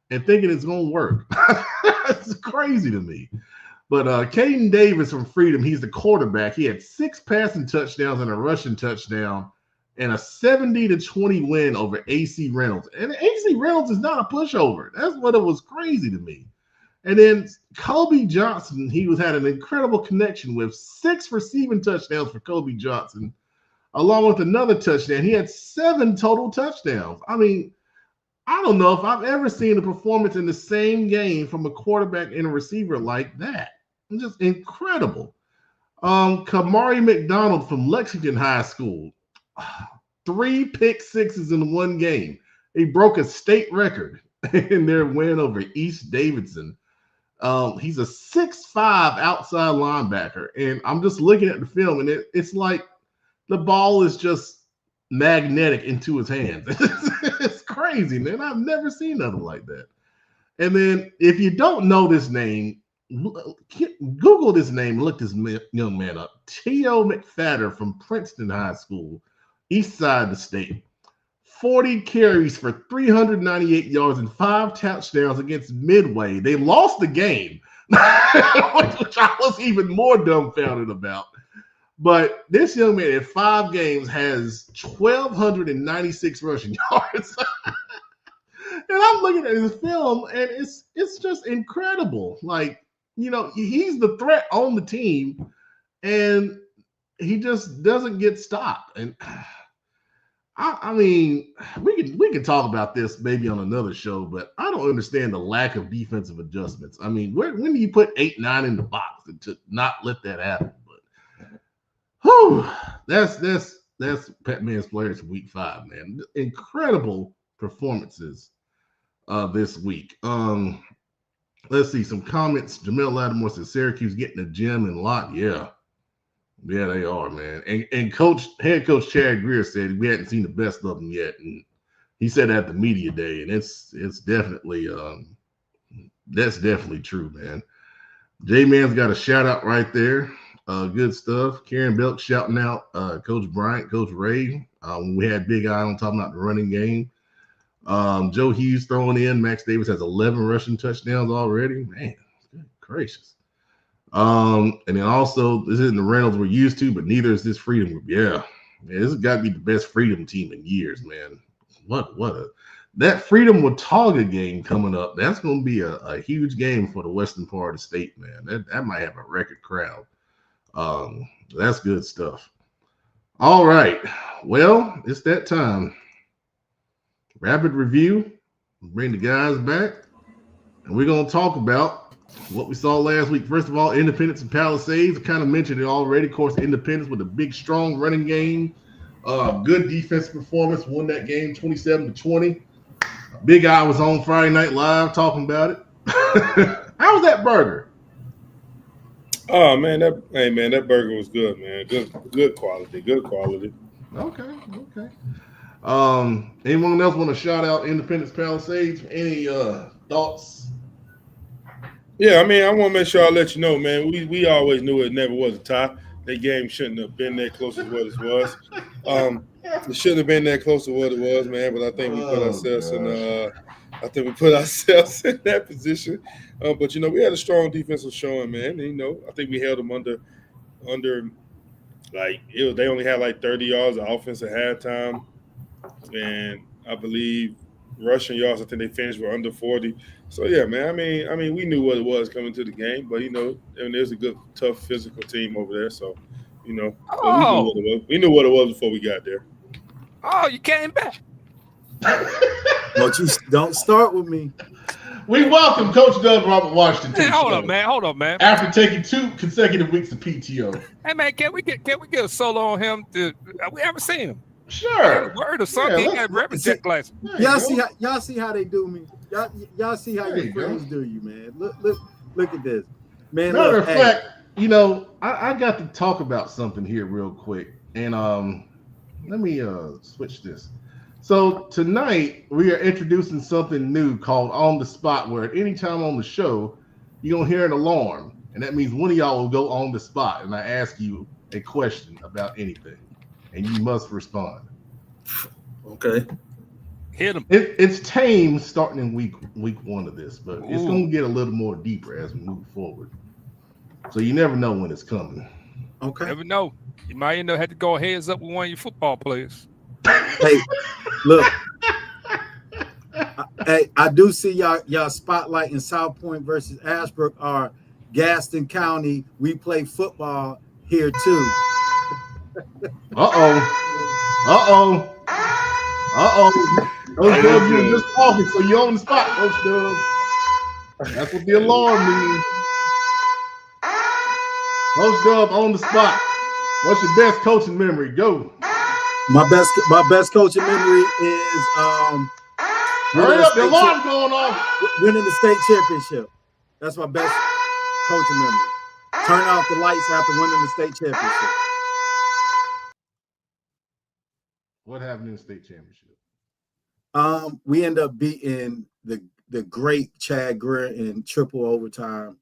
and thinking it's going to work. It's crazy to me. But Caden Davis from Freedom, he's the quarterback. He had 6 passing touchdowns and a rushing touchdown and a 70-20 win over AC Reynolds. And AC Reynolds is not a pushover. That's what it was crazy to me. And then Kobe Johnson, he had an incredible connection with 6 receiving touchdowns for Kobe Johnson, along with another touchdown. He had 7 total touchdowns. I mean, I don't know if I've ever seen a performance in the same game from a quarterback and a receiver like that. Just incredible. Kamari McDonald from Lexington High School, 3 pick sixes in one game. He broke a state record in their win over East Davidson. He's a 6'5" outside linebacker, and I'm just looking at the film, and it's like the ball is just magnetic into his hands. It's crazy, man. I've never seen nothing like that. And then if you don't know this name, Google this name and look this young man up. T.O. McFadder from Princeton High School, east side of the state. 40 carries for 398 yards and 5 touchdowns against Midway. They lost the game, which I was even more dumbfounded about. But this young man in 5 games has 1,296 rushing yards. And I'm looking at his film, and it's just incredible. Like, you know, he's the threat on the team, and he just doesn't get stopped. And I mean, we can talk about this maybe on another show, but I don't understand the lack of defensive adjustments. I mean, when do you put 8-9 in the box to not let that happen? But whew, that's Petman's players for week 5, man. Incredible performances this week. Let's see some comments. Jamel Lattimore says Syracuse getting a gym and lot. Yeah, they are, man. And head coach Chad Greer said we hadn't seen the best of them yet, and he said that at the media day, and it's definitely that's definitely true, man. J-Man's got a shout out right there. Good stuff. Karen Belk shouting out Coach Bryant, Coach Ray. When we had Big Eye on talking about the running game. Joe Hughes throwing in. Max Davis has 11 rushing touchdowns already. Man, good gracious. And then also, this isn't the Reynolds we're used to, but neither is this Freedom group. Yeah, man, this has got to be the best Freedom team in years, man. That Freedom Watauga game coming up. That's going to be a huge game for the western part of the state, man. That might have a record crowd. That's good stuff. All right, well, it's that time. Rapid review. Bring the guys back, and we're going to talk about what we saw last week. First of all, Independence and Palisades. I kind of mentioned it already. Of course, Independence with a big, strong running game. Good defensive performance. Won that game 27-20. Big Eye was on Friday Night Live talking about it. How was that burger? Oh, man, that burger was good, man. Good quality. Okay. Anyone else want to shout out Independence Palisades? Any thoughts? Yeah, I mean, I want to make sure I let you know, man. We always knew it never was a tie. That game shouldn't have been that close to what it was. It shouldn't have been that close to what it was, man. But I think we put ourselves in that position. But we had a strong defensive showing, man. And, I think we held them under they only had like 30 yards of offense at halftime, and I believe rushing yards, I think they finished with under 40. So yeah, man. I mean, we knew what it was coming to the game, but there's a good, tough, physical team over there. So You know, Oh. we knew what it was before we got there. Oh, you came back. But you don't start with me. We welcome Coach Doug Robert Washington. Hey, hold up, man. After taking 2 consecutive weeks of PTO. Hey, man, can we get a solo on him? We haven't seen him. Sure. Word or something. He got represent class. Y'all see how they do me. Y'all see how your friends do you, man. Look at this, man. Matter of fact, you know, I got to talk about something here real quick, and let me switch this. So tonight we are introducing something new called On the Spot, where at any time on the show you're gonna hear an alarm, and that means one of y'all will go on the spot, and I ask you a question about anything, and you must respond. Okay. Hit him. It's tame starting in week 1 of this, but it's gonna get a little more deeper as we move forward. So you never know when it's coming. Okay. Never know. You might end up had to go heads up with one of your football players. Hey, look. I do see y'all spotlight in South Point versus Ashbrook are Gaston County. We play football here too. Uh-oh. Coach Dub, you were just talking, so you're on the spot, Coach Dub. That's what the alarm means. Coach Dub on the spot. What's your best coaching memory? Go. My best coaching memory is hurry up, the alarm's going off. Winning the state championship. That's my best coaching memory. Turn off the lights after winning the state championship. What happened in the state championship? We end up beating the great Chad Greer in triple overtime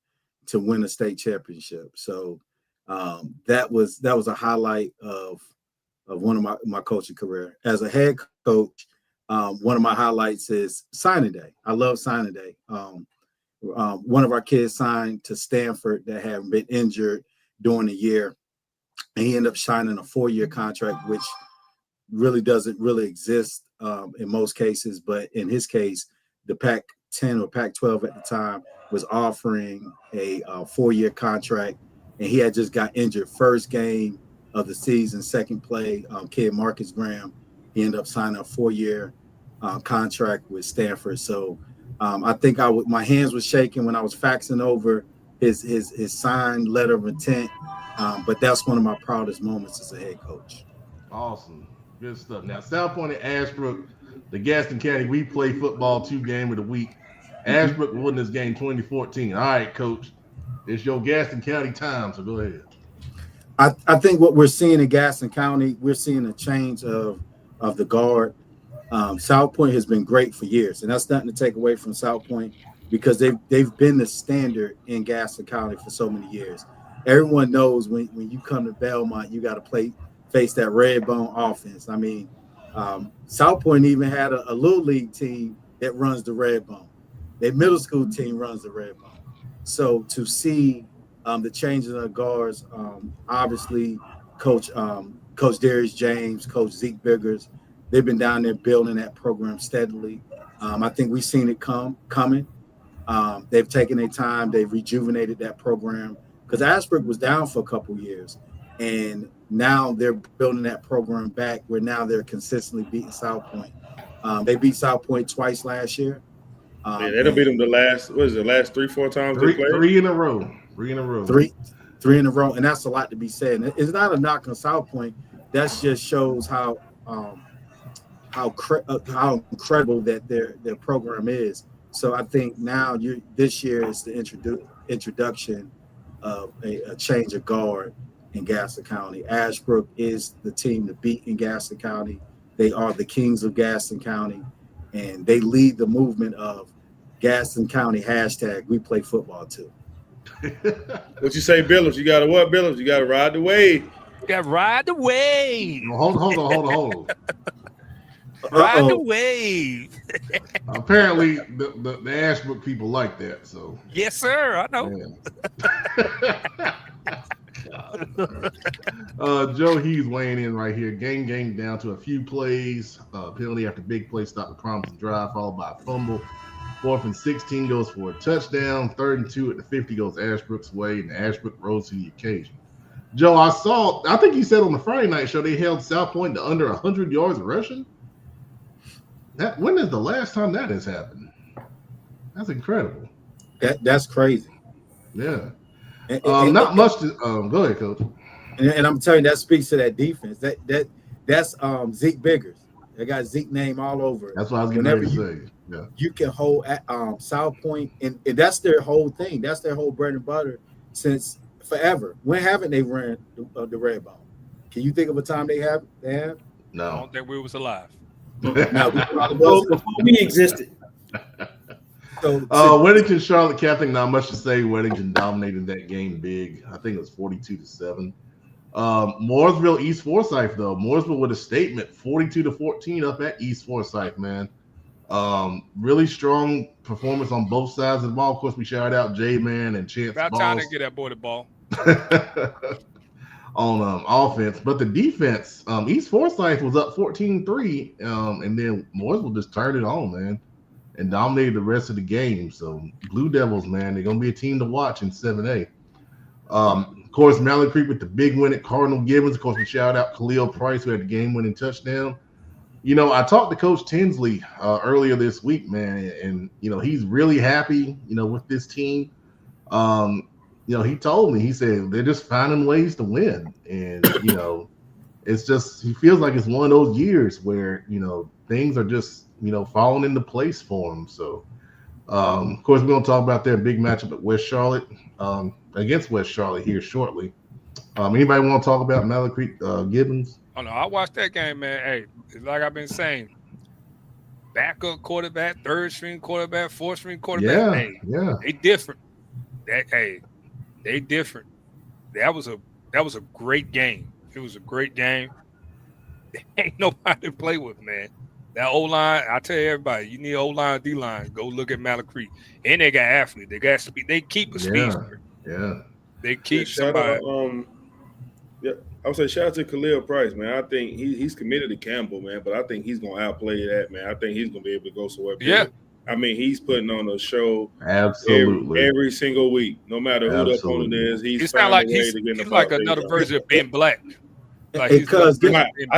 to win a state championship. So that was a highlight of one of my coaching career. As a head coach, one of my highlights is signing day. I love signing day. One of our kids signed to Stanford that had been injured during the year, and he ended up signing a 4-year contract, which really doesn't really exist in most cases. But in his case, the Pac-10 or Pac-12 at the time was offering a 4-year contract, and he had just got injured first game of the season, second play, kid Marcus Graham. He ended up signing a 4-year contract with Stanford. So I think my hands were shaking when I was faxing over his signed letter of intent. But that's one of my proudest moments as a head coach. Awesome. Good stuff. Now, South Point and Ashbrook, the Gaston County, we play football 2 game of the week. Ashbrook won this game 2014. All right, Coach. It's your Gaston County time, so go ahead. I think what we're seeing in Gaston County, we're seeing a change of the guard. South Point has been great for years, and that's nothing to take away from South Point because they've been the standard in Gaston County for so many years. Everyone knows when you come to Belmont, you got to face that red bone offense. I mean, South Point even had a little league team that runs the red bone. Their middle school team runs the red bone. So to see the changes in the guards, obviously Coach Darius James, Coach Zeke Biggers, they've been down there building that program steadily. I think we've seen it coming. They've taken their time. They've rejuvenated that program because Ashbrook was down for a couple of years, and now they're building that program back where now they're consistently beating South Point. They beat South Point twice last year. They don't beat them the last 3-4 times they played? 3 in a row. 3 in a row. Three in a row, and that's a lot to be said. And it's not a knock on South Point. That just shows how incredible that their program is. So I think now this year is the introduction of a change of guard in Gaston County. Ashbrook is the team to beat in Gaston County. They are the kings of Gaston County, and they lead the movement of Gaston County # we play football too. What you say, Billings? You got to what, Billings? You got to ride the wave. You got to ride the wave. Hold on. Ride the wave. Apparently, the Ashbrook people like that. So yes, sir. I know. Joe Hughes weighing in right here. Game down to a few plays. Penalty after big play stop the promising drive, followed by a fumble. 4th and 16 goes for a touchdown. 3rd and 2 at the 50 goes Ashbrook's way, and Ashbrook rose to the occasion. Joe, I think you said on the Friday night show they held South Point to under 100 yards rushing. When is the last time that has happened? That's incredible. That's crazy. Yeah. Not much to go ahead, Coach. And I'm telling you, that speaks to that defense. That's Zeke Biggers. They got Zeke name all over it. That's what I was getting ready to say. Yeah. You can hold South Point, and that's their whole thing. That's their whole bread and butter since forever. When haven't they ran the red ball? Can you think of a time they have? No. I don't think we was alive. No, Before we existed. So, Weddington, Charlotte, Catholic, not much to say. Weddington dominated that game big. I think it was 42-7. Mooresville, East Forsyth, though. Mooresville with a statement, 42-14 up at East Forsyth, man. Really strong performance on both sides of the ball. Of course, we shout out J-Man and Chance About Balls. time to get that boy the ball. On offense, but the defense, East Forsyth was up 14-3, and then Mooresville just turned it on, man, and dominated the rest of the game. So Blue Devils, man, they're gonna be a team to watch in 7A. Of course, Mallard Creek with the big win at Cardinal Gibbons. Of course, we shout out Khalil Price, who had the game-winning touchdown. You know, I talked to Coach Tinsley earlier this week, man, and you know he's really happy, you know, with this team. You know, he told me, he said they're just finding ways to win. And, you know, it's just, he feels like it's one of those years where, you know, things are just, you know, falling into place for him. So, of course, we're going to talk about their big matchup at West Charlotte, against West Charlotte here shortly. Anybody want to talk about Mallard Creek Gibbons? Oh, no, I watched that game, man. Hey, it's like I've been saying, backup quarterback, third string quarterback, fourth string quarterback. Yeah. They different. They different. That was a great game. It was a great game. There ain't nobody to play with, man. That O-line, I tell everybody, you need O-line, D-line. Go look at Mallard Creek. And they got athletes. They got speed. They keep a speedster. Yeah. They keep somebody. I would say shout out to Khalil Price, man. I think he's committed to Campbell, man, but I think he's gonna outplay that, man. I think he's gonna be able to go somewhere. Yeah. I mean, he's putting on a show Absolutely every single week, no matter who the opponent is. He's not like he's like another version of Ben Black. Like I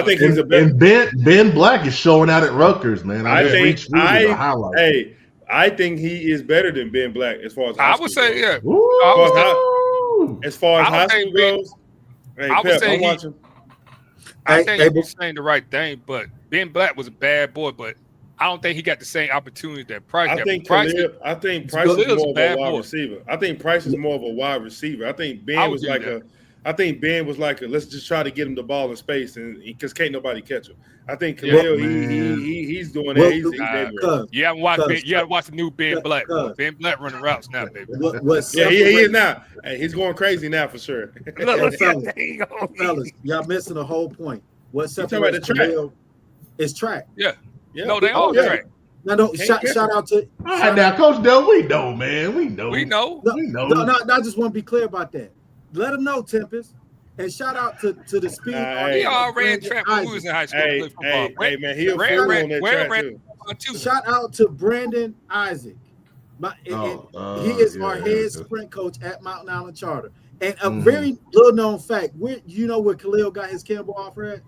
think he's a better. And Ben Black is showing out at Rutgers, man. I think he is better than Ben Black as far as I would say, yeah. As far as high school goes. Hey, I would say I think he's saying the right thing, but Ben Black was a bad boy, but I don't think he got the same opportunity that Price got. Price is more of a wide receiver. I think Price is more of a wide receiver. I think Ben was like let's just try to get him the ball in space, and because can't nobody catch him. I think Khalil, he's doing that. You haven't watched the new Ben Black. Ben Black running routes now, baby. He is now. Hey, he's going crazy now for sure. Fellas, y'all missing the whole point. What separates Khalil is track. Yeah. No, they all track. No, shout out to. All right, now, Coach Dell, we know, man. We know. No, I just want to be clear about that. Let them know, Tempest. And shout out to the speed. He all ran track when we was in high school. Hey, man, he ran on that track too. Shout out to Brandon Isaac. He is our head sprint coach at Mountain Island Charter. And a very little known fact, you know where Khalil got his Campbell offer at?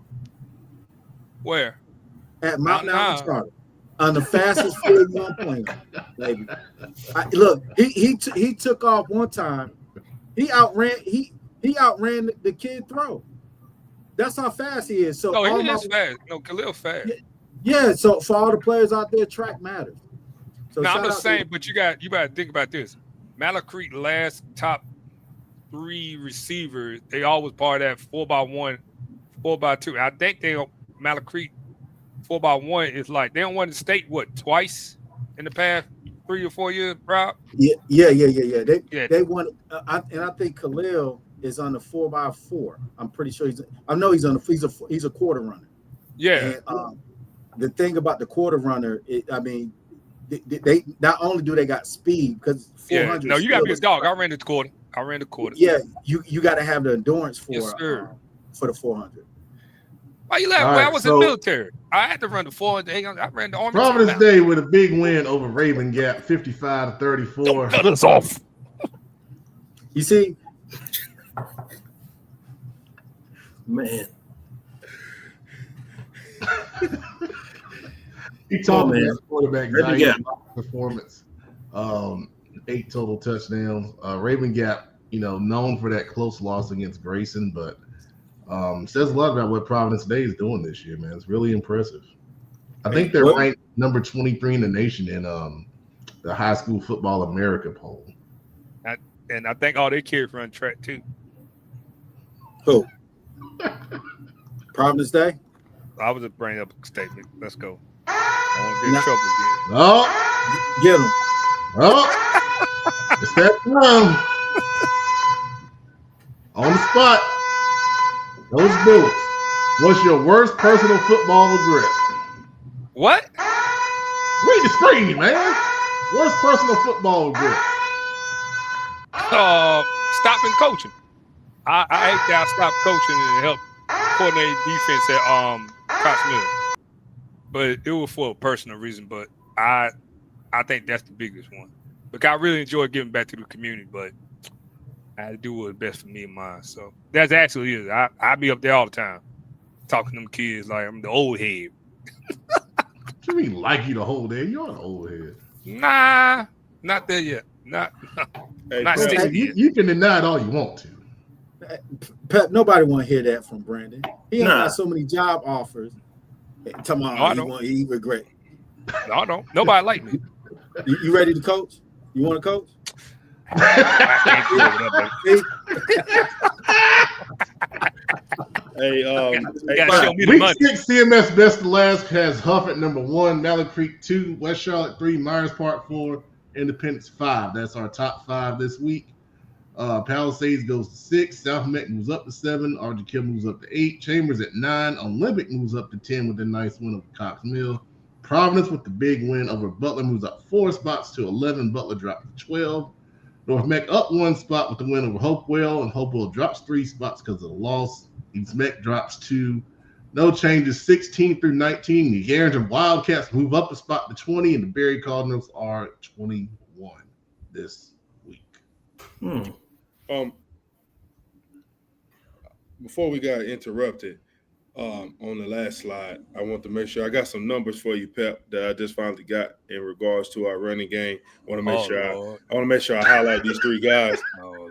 Where? At Mountain Island Charter. On the fastest 41 point, baby. Look, he took off one time. He outran the kid throw. That's how fast he is. So he is fast. No, Khalil fast. Yeah. So for all the players out there, track matters. So I'm just saying, but you got to think about this. Mallard Creek last top 3 receivers, they always part of that 4x1, 4x2. I think Mallard Creek 4x1 is like they don't win the state twice in the past 3 or 4 years, Rob? Yeah. They won, and I think Khalil is on the 4x4. I'm pretty sure he's a quarter runner. Yeah. And, the thing about the quarter runner, they not only do they got speed because 400. No, you got to be a dog. I ran the quarter. Yeah, you got to have the endurance for the 400. Why you laughing? When I was in the military, I had to run the 400. I ran the Army. Providence Day with a big win over Raven Gap, 55-34. Cut us off. You see, Man. He talked man. about quarterback Raven Zaire Gap. performance. 8 total touchdowns. Raven Gap, known for that close loss against Grayson, but says a lot about what Providence Day is doing this year, man. It's really impressive. I think they're ranked number 23 in the nation in the High School Football America poll. And I think all their kids run track too. Who? Providence Day? I was just bringing up a statement. Let's go. I won't get in trouble again. Oh, Get him. oh, it's that time. On the spot. Those bullets. What's your worst personal football regret? What? Read the screen, man. Worst personal football regret? Stopping coaching. I hate that I stopped coaching and helped coordinate defense at Cox Mill. But it was for a personal reason. But I think that's the biggest one. Because I really enjoy giving back to the community, but I had to do what was best for me and mine. So that's actually it. I be up there all the time talking to them kids like I'm the old head. What you mean like you the whole day? You're an old head. Nah, not there yet. Not Hey, You can deny it all you want to. Pep, nobody want to hear that from Brandon. He Nah. got so many job offers. Come on, No, I don't. he regret. No, I don't. Nobody like me. You ready to coach? You want to coach? I can't do it, Hey, You gotta show me the Week money. 6 CMS Best of Last has Hufford number 1, Valley Creek 2, West Charlotte 3, Myers Park 4, Independence 5. That's our top 5 this week. Palisades goes to 6, South Meck moves up to 7, RG Kill moves up to 8, Chambers at 9, Olympic moves up to 10 with a nice win over Cox Mill. Providence with the big win over Butler moves up 4 spots to 11. Butler drops to 12. North Meck up 1 spot with the win over Hopewell, and Hopewell drops 3 spots because of the loss. East Meck drops 2. No changes 16 through 19. The Garrington Wildcats move up a spot to 20, and the Berry Cardinals are 21 this week. Before we got interrupted, on the last slide, I want to make sure I got some numbers for you, Pep, that I just finally got in regards to our running game. I want to make sure I highlight these 3 guys.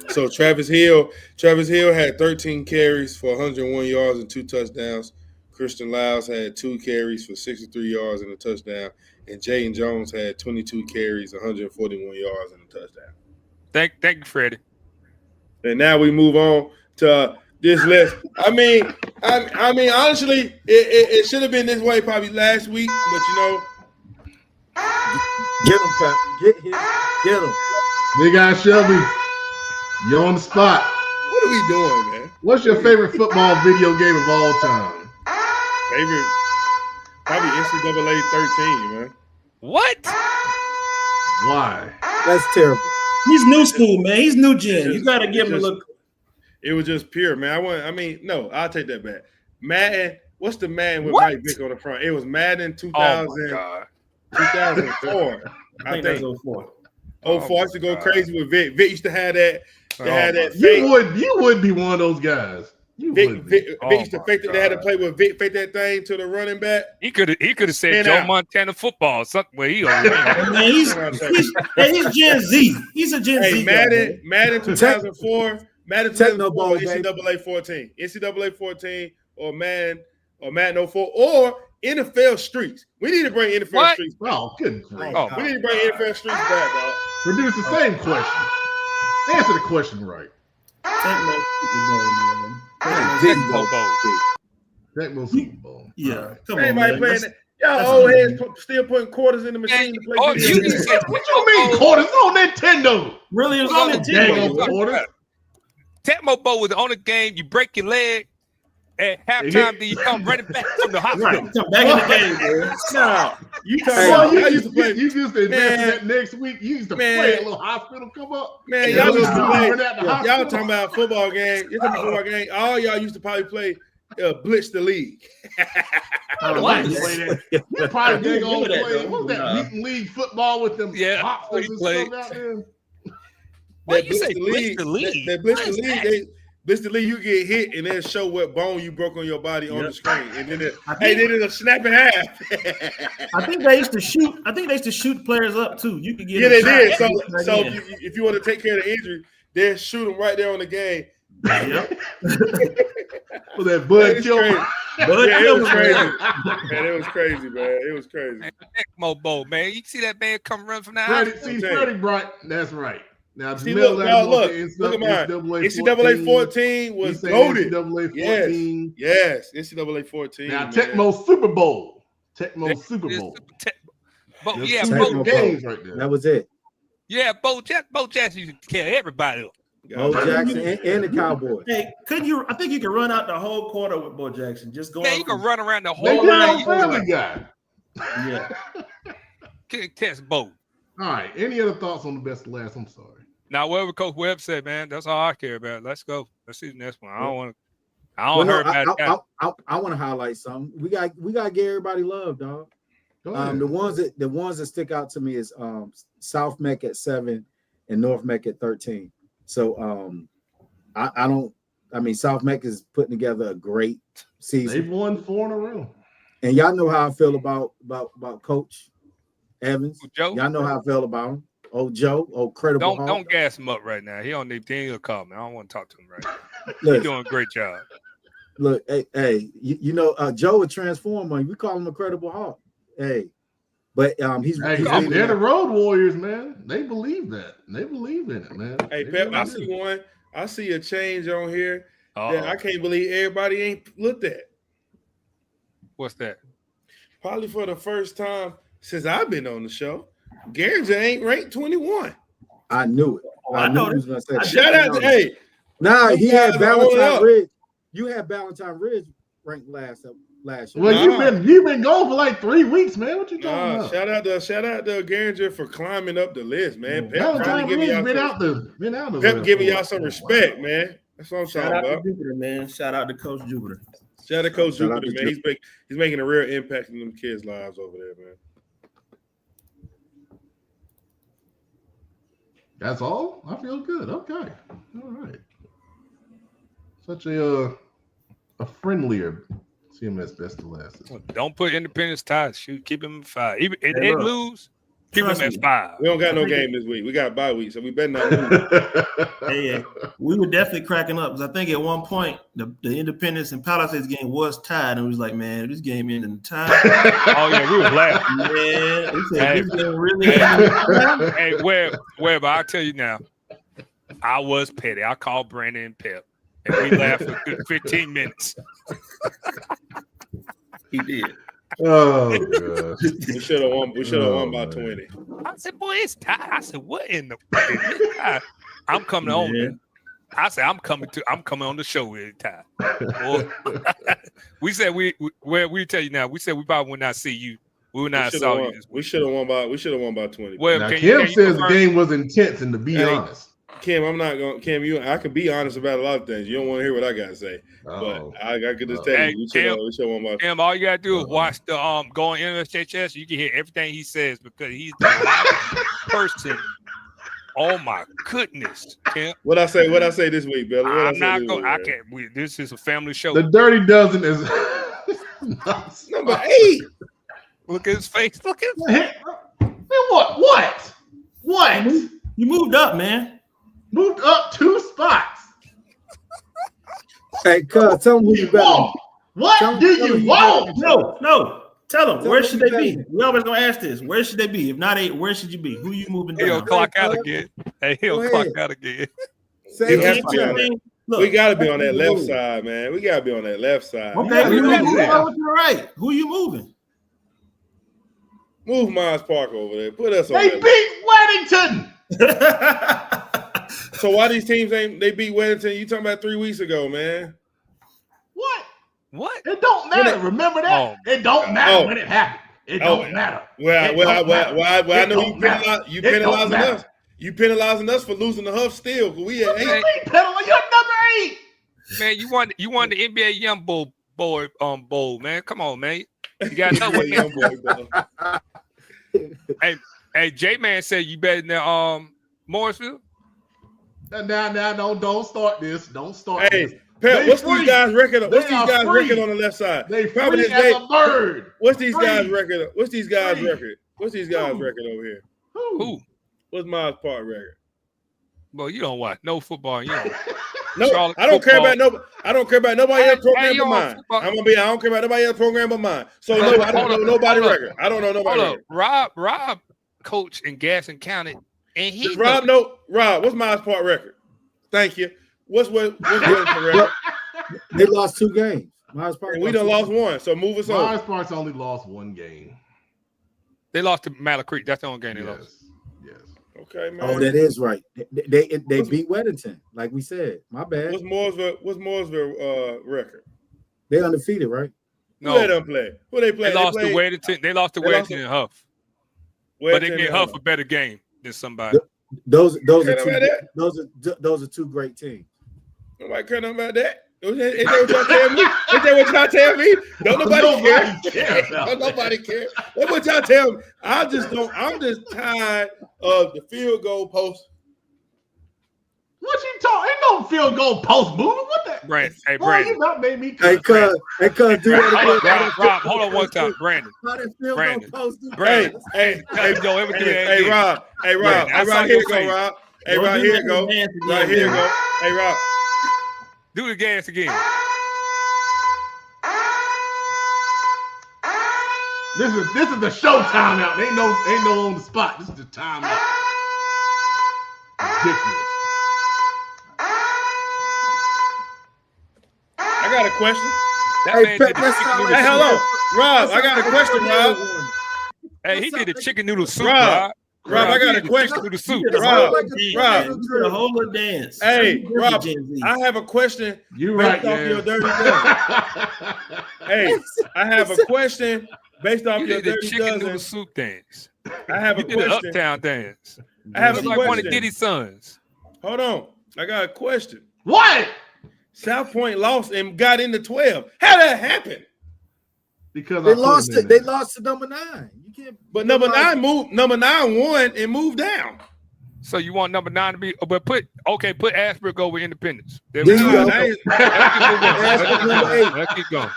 So Travis Hill had 13 carries for 101 yards and 2 touchdowns. Christian Lyles had 2 carries for 63 yards and a touchdown, and Jaden Jones had 22 carries, 141 yards and a touchdown. Thank you, Freddie. And now we move on to this list. I mean, honestly, it should have been this way probably last week, but Get him, Pep. Get him. Big Eye Shelby, you're on the spot. what are we doing, man? What's your favorite football video game of all time? Favorite, probably NCAA 13, man. What? Why? That's terrible. He's new school, man. He's new gen. You got to give him a look. It was just pure, man. I'll take that back. Madden, what's the Madden with What? Mike Vick on the front? It was Madden Oh my 2004. I think that's 04. 04. I used to go crazy with Vic. Vic used to have that. They had that You fake. would be one of those guys. You Vic would be. used to fake that. They had to play with Vic, fake that thing to the running back. He could have said Man Joe out. Montana football or something where he Man, he's Gen Z. He's a Gen Hey, Z. guy, man. Madden 2004, Madden Techno 2004, Bowl, baby. NCAA 14, or Madden 04, or NFL Streets. We need to bring NFL What? Streets. Oh, good grief. Oh, We need to bring NFL Streets back, dog. Produce the same question. Answer the question right. Techno Super Bowl, man. Techno Bowl. Tecmo Super Bowl. Yeah, All right. come on, Anybody man. playing That's- that? Y'all old heads still putting quarters in the machine to play Oh, video you games. just said What you mean quarters? It's on Nintendo. Really, it was It's on on the dang team. on quarters. Tecmo Bowl was the only game you break your leg at halftime, then you come running back from the hospital. Right, come back in the game, man. Nah, you talking Hey, about? you I used to play. You used to invest in Man. that next week. You used to Man. play a little hospital come up. Man, And y'all little used to dude play. run out the Y'all hospital. talking about football game. You're talking about football game. All y'all used to probably play Blitz the League. What? You probably did Remember that, play. though. What was that? Nah. Mutant League football with them Yeah, boxers we and played. stuff out there. What you say? Blitz the League? That Blitz What the is League. that? Mr. Lee, you get hit and then show what bone you broke on your body on the screen, and then it'll snap in half. I think they used to shoot. I think they used to shoot players up too. You could get they did. So if you want to take care of the injury, they'll shoot them right there on the game. Yep. Well, that Bud killed. It was crazy. Man, it was crazy, man. It was crazy. ECMO Bowl, man. You see that man come run from the Freddie Bryant. That's right. Now, look at mine. NCAA 14 was loaded. NCAA 14. Yes, NCAA 14. Now, Tecmo Super Bowl. Super Bowl. Bo games right there. That was it. Yeah, Bo Jackson used to kill everybody up. Bo Jackson and the Cowboys. Hey, I think you could run out the whole quarter with Bo Jackson. Just go. Man, you can run around the whole family guy. Yeah. Test Bo. All right. Any other thoughts on the best of last? I'm sorry. Now, whatever Coach Webb said, man, that's all I care about. Let's go. Let's see the next one. I don't hear about it. I want to highlight something. We got to give everybody love, dog. The ones that stick out to me is South Mech at 7 and North Mech at 13. So South Mech is putting together a great season. They've won 4 in a row. And y'all know how I feel about Coach Evans. Joe? Y'all know how I feel about him. Joe, credible. Don't gas him up right now. He don't need to call me. I don't want to talk to him right now. Look, He's doing a great job. Look, hey, Joe would transform on you. We call him a credible hawk. Hey, but he's they're the road warriors, man. They believe that. They believe in it, man. Hey, Pep, I see one. I see a change on here that I can't believe everybody ain't looked at. What's that? Probably for the first time since I've been on the show, Garringer ain't ranked 21. I knew it. I know he was going to say that. Shout out to he had Valentine Ridge. You had Valentine Ridge ranked last year. Well, you've been going for like 3 weeks, man. What you talking about? Shout out to Garringer for climbing up the list, man. Valentine Ridge been out there. Pep giving y'all some respect, man. That's what I'm talking about. Shout out to Jupiter, man. Shout out to Coach Jupiter. Shout out to Coach Jupiter, man. He's making a real impact in them kids' lives over there, man. That's all? I feel good. Okay. All right. Such a friendlier CMS best to last. Don't put Independence ties. Shoot, keep him at 5. Even if they lose, keep him at 5. We don't got no game this week. We got a bye week, so we better not lose. Hey, we were definitely cracking up because I think at one point the Independence and Palisades game was tied, and it was like, man, this game ended in time. Oh yeah, we were laughing. Man, we said, this game really Hey, Webb, I'll tell you now. I was petty. I called Brandon and Pep, and we laughed for good 15 minutes. He did. Oh god. We should have won by 20. I said, boy, it's tied. I said, what in the I'm coming home. Man. I said, I'm coming on the show with time. We said we tell you now. We said we probably would not see you. We would not saw you. We should have won by 20. Well, now, Kim says the game was intense, and to be honest. Kim, I'm not going. Kim, I can be honest about a lot of things. You don't want to hear what I got to say, but I could just tell you. We should have won by. Kim, all you gotta do is watch the go on MSHS. You can hear everything he says because he's the loudest person. Oh my goodness, Kim! What I say this week, Billy? I'm not going. I can't. This is a family show. The Dirty Dozen is number 8. Look at his face. Look at his face. What? You moved up, man. Moved up 2 spots. Hey, cuz, tell them who you bet. What do you want? No. Tell them, where should they be? We always gonna ask this. Where should they be? If not 8, where should you be? Who you moving down? He'll clock out again. He'll clock out again. We got to be on that left side, man. We got to be on that left side. Okay, who you right? Who you moving? Move Myers Park over there. Put us on. They beat Weddington. So why these teams they beat Weddington? You talking about 3 weeks ago, man? What? It don't matter. Remember that? It don't matter when it happened. It don't matter. I know you penalizing us. You penalizing us for losing the Huff still. We had 8. You're number 8. Man, you won the NBA Young Bowl, man. Come on, man. You got to know what Young Bowl. Hey, J-Man said you better than Morrisville. Now, don't start this. Don't start Hey, this. Pep, what's these guys' record? What's They these are guys' free. record on the left side? They Providence free as Day. a bird. What's these Free. guys' record? What's these guys' Free. record? What's these guys' record over here? Who? What's Miles Park record? Well, you don't watch no football. You don't. No, Charlotte I don't care football. about no. I don't care about nobody else's program but mine. football. I don't care about nobody else's program but mine. So no, I don't know nobody's record. I don't know nobody's Hold record. up. Rob coached in Gaston County, and he Does Rob know? Rob, what's Miles Park record? Thank you. What's Wellington record? They lost 2 games. Myers Park. And we done lost 1. So move us on. Myers Park's only lost 1 game. They lost to Mallet Creek. That's the only game they lost. Yes. Okay, man. Oh, that is right. They beat Weddington, like we said. My bad. What's Mooresville record? They undefeated, right? Who they done play? Who they play? They lost to Weddington. They lost to Weddington and Huff. But they gave Huff a better game than somebody. Those are 2 great teams. Nobody care nothing about that. Is that what y'all tell me? Is that what y'all tell me? Don't nobody care. Don't nobody care. That's what y'all tell me. I'm just tired of the field goal post. What you talking? Ain't no field goal post moving. What the? Brandon. Hey, Boy, Brandon. you about made me. Hey, cuz, do that again. Rob, hold on one time. Brandon. How that field Brandon. goal post do Brandon. Hey, Don't ever do that hey, again. Rob. Hey, Rob. Brandon, I Hey, saw Rob, here your you go, face. Rob. Hey, Rob, here you go. Right here you go. Hey, Rob. Do the gas again. This is the show timeout. Ain't no on the spot. This is the timeout. Ridiculous. I got a question. That Hey, man Pep, did the let's chicken start noodle with Hey, soup. hello. Rob, I got a question, Rob. Hey, he did the chicken noodle soup, Rob. Rob. Rob, I got he a did the question. chicken noodle soup. Rob, You did a whole little dance. Hey, You Rob, Gen Z. I have a question You based right, off yeah. your dirty dozen. Hey, I have a question based off You your did the dirty chicken noodle dozen. soup dance. I have a You did the question. uptown dance. I have a It's like one of question. Diddy's sons. Hold on. I got a question. What? South Point lost and got into 12. How that happen? Because They I put lost him it. in They there. lost to number 9. You can't. But number 9 won and moved down. So you want number 9 to be, but put Ashbrook over Independence. There There we you go. go. Let's keep going.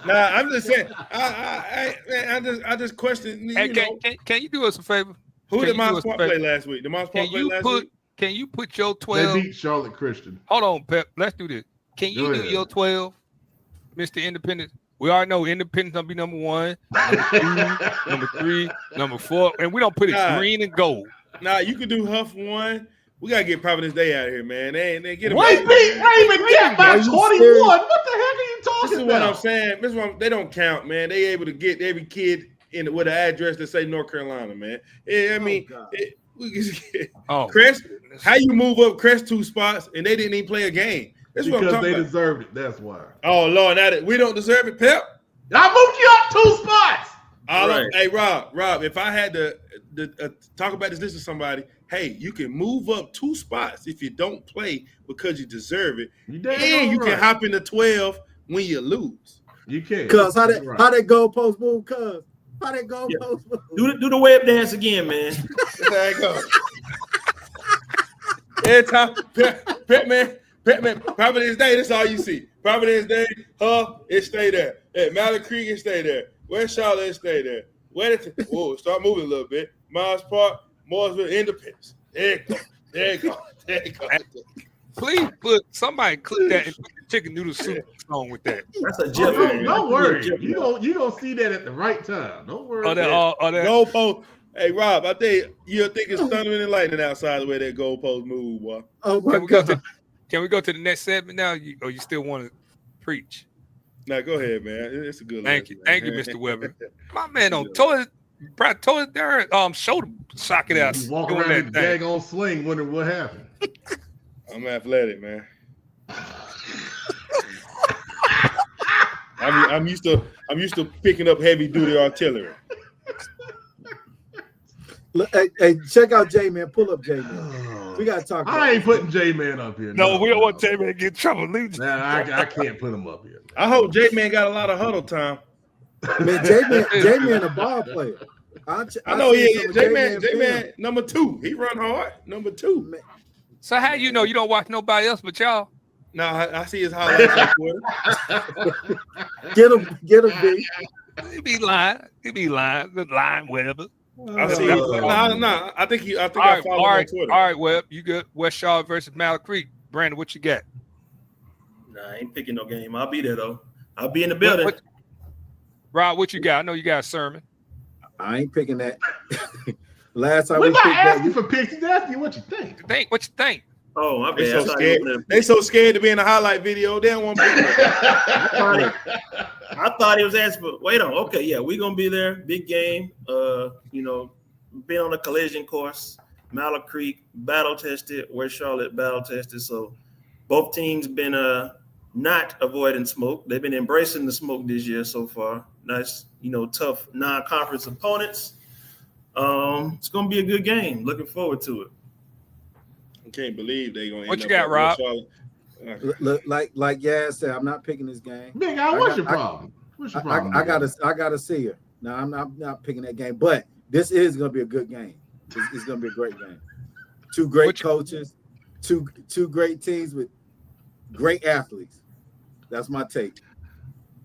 Nah, I'm just saying. I just question. Hey, can you do us a favor? Who can did you do Moss us a Park favor? play last week? Did Moss Park Can play you last put week? Can you put your They 12? beat Charlotte Christian. Hold on, Pep. Let's do this. Can you Go do ahead. your 12, Mr. Independence? We already know Independence gonna be number 1, number 2, number 3, number 4, and we don't put it Nah. green and gold. Nah, you could do Huff 1. We gotta get Providence Day out of here, man. They get Wait, them. beat Raymond Gap by Are you 21. serious? What the heck are you This talking is what I'm about? saying. This is what they don't count, man. They able to get every kid in with an address that say North Carolina, man. Yeah, I mean, God. we just get Oh, Crest. How you move up Crest 2 spots and they didn't even play a game? That's what I'm Because talking they about. deserved it. That's why. Oh Lord, now that we don't deserve it, Pep. I moved you up 2 spots. Hey Rob, if I had to talk about this to somebody, hey, you can move up 2 spots if you don't play because you deserve it, You damn and you right. can hop into 12 when you lose. You can. Cuz how That's that right. how that goalpost move? Cuz how that goalpost move? Do the web dance again, man. There you go. Every time, Pep, Providence Day, that's all you see. Providence Day, it stay there. At Mallet Creek, it stay there. West Charlotte, it stay there. Whoa, start moving a little bit. Myers Park, Mooresville, Independence. There you go. please put somebody clip that and put the chicken noodle soup song with that. That's a Oh, Jeff. don't worry. You gonna see that at the right time. Don't worry. Oh, that. Goalpost. Hey, Rob, I think you'll think it's thunder and lightning outside the way that goalpost move, boy. Oh my Can we go God. to the next segment now? Or you still want to preach? Now go ahead, man. It's a good. Thank you, lesson, Mr. man. Weber. My man on toilet there, shoulder socket out. You walk doing around that with thing. daggone sling, wondering what happened. I'm athletic, man. I'm used to picking up heavy duty artillery. Look, hey, check out J Man. Pull up J Man. We gotta talk. I ain't putting J Man up here. No, we don't want J-Man to get in trouble. Nah, I can't put him up here. I hope J Man got a lot of huddle time. Man, J Man a ball player. I know he is. J Man number 2. He run hard. Number 2. So how you know you don't watch nobody else but y'all? No, I see his highlights on Twitter. Get him, B. He be lying. The lying Webber. I see. No. I think I follow him on Twitter. All right, Webb. You good? West Charlotte versus Mallard Creek. Brandon, what you got? Nah, I ain't picking no game. I'll be there though. I'll be in the building. Rob, what you got? I know you got a sermon. I ain't picking that. Last time We're we not picked asking that. for picks. He's asking you what you think. What you think? Oh, my They bad. so scared. They so scared to be in the highlight video. They don't want to I thought he was asking for. Wait on. Okay, yeah, we're gonna be there. Big game. Been on a collision course. Mallard Creek battle tested. West Charlotte battle tested. So both teams been not avoiding smoke. They've been embracing the smoke this year so far. Nice, tough non-conference opponents. It's gonna be a good game. Looking forward to it. I can't believe they're gonna. What you got, Rob? Look, like Yaz said, I'm not picking this game. Big guy, what's your problem? What's your problem? I gotta see her. No, I'm not picking that game, but this is gonna be a good game. It's gonna be a great game. Two great coaches, two great teams with great athletes. That's my take.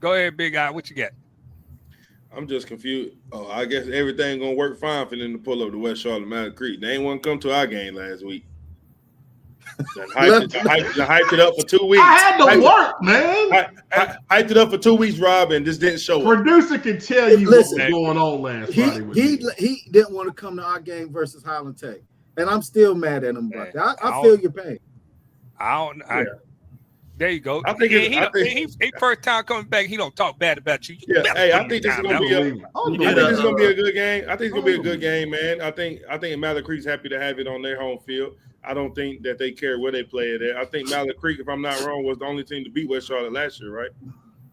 Go ahead, Big Guy. What you got? I'm just confused. Oh, I guess everything gonna work fine for them to pull up the West Charlotte Mallard Creek. They ain't want to come to our game last week. Hyped it up for 2 weeks. I had to work, man. Hyped it up for 2 weeks, Rob, and just didn't show up. Producer can tell you what was going on last Friday. He didn't want to come to our game versus Highland Tech, and I'm still mad at him about that. I feel your pain. There you go. I think he first time coming back. He don't talk bad about you. Yeah, hey, I think this is gonna be a good game. I think it's gonna be a good game, man. I think Mallard Creek's happy to have it on their home field. I don't think that they care where they play it at. I think Mallard Creek, if I'm not wrong, was the only team to beat West Charlotte last year, right?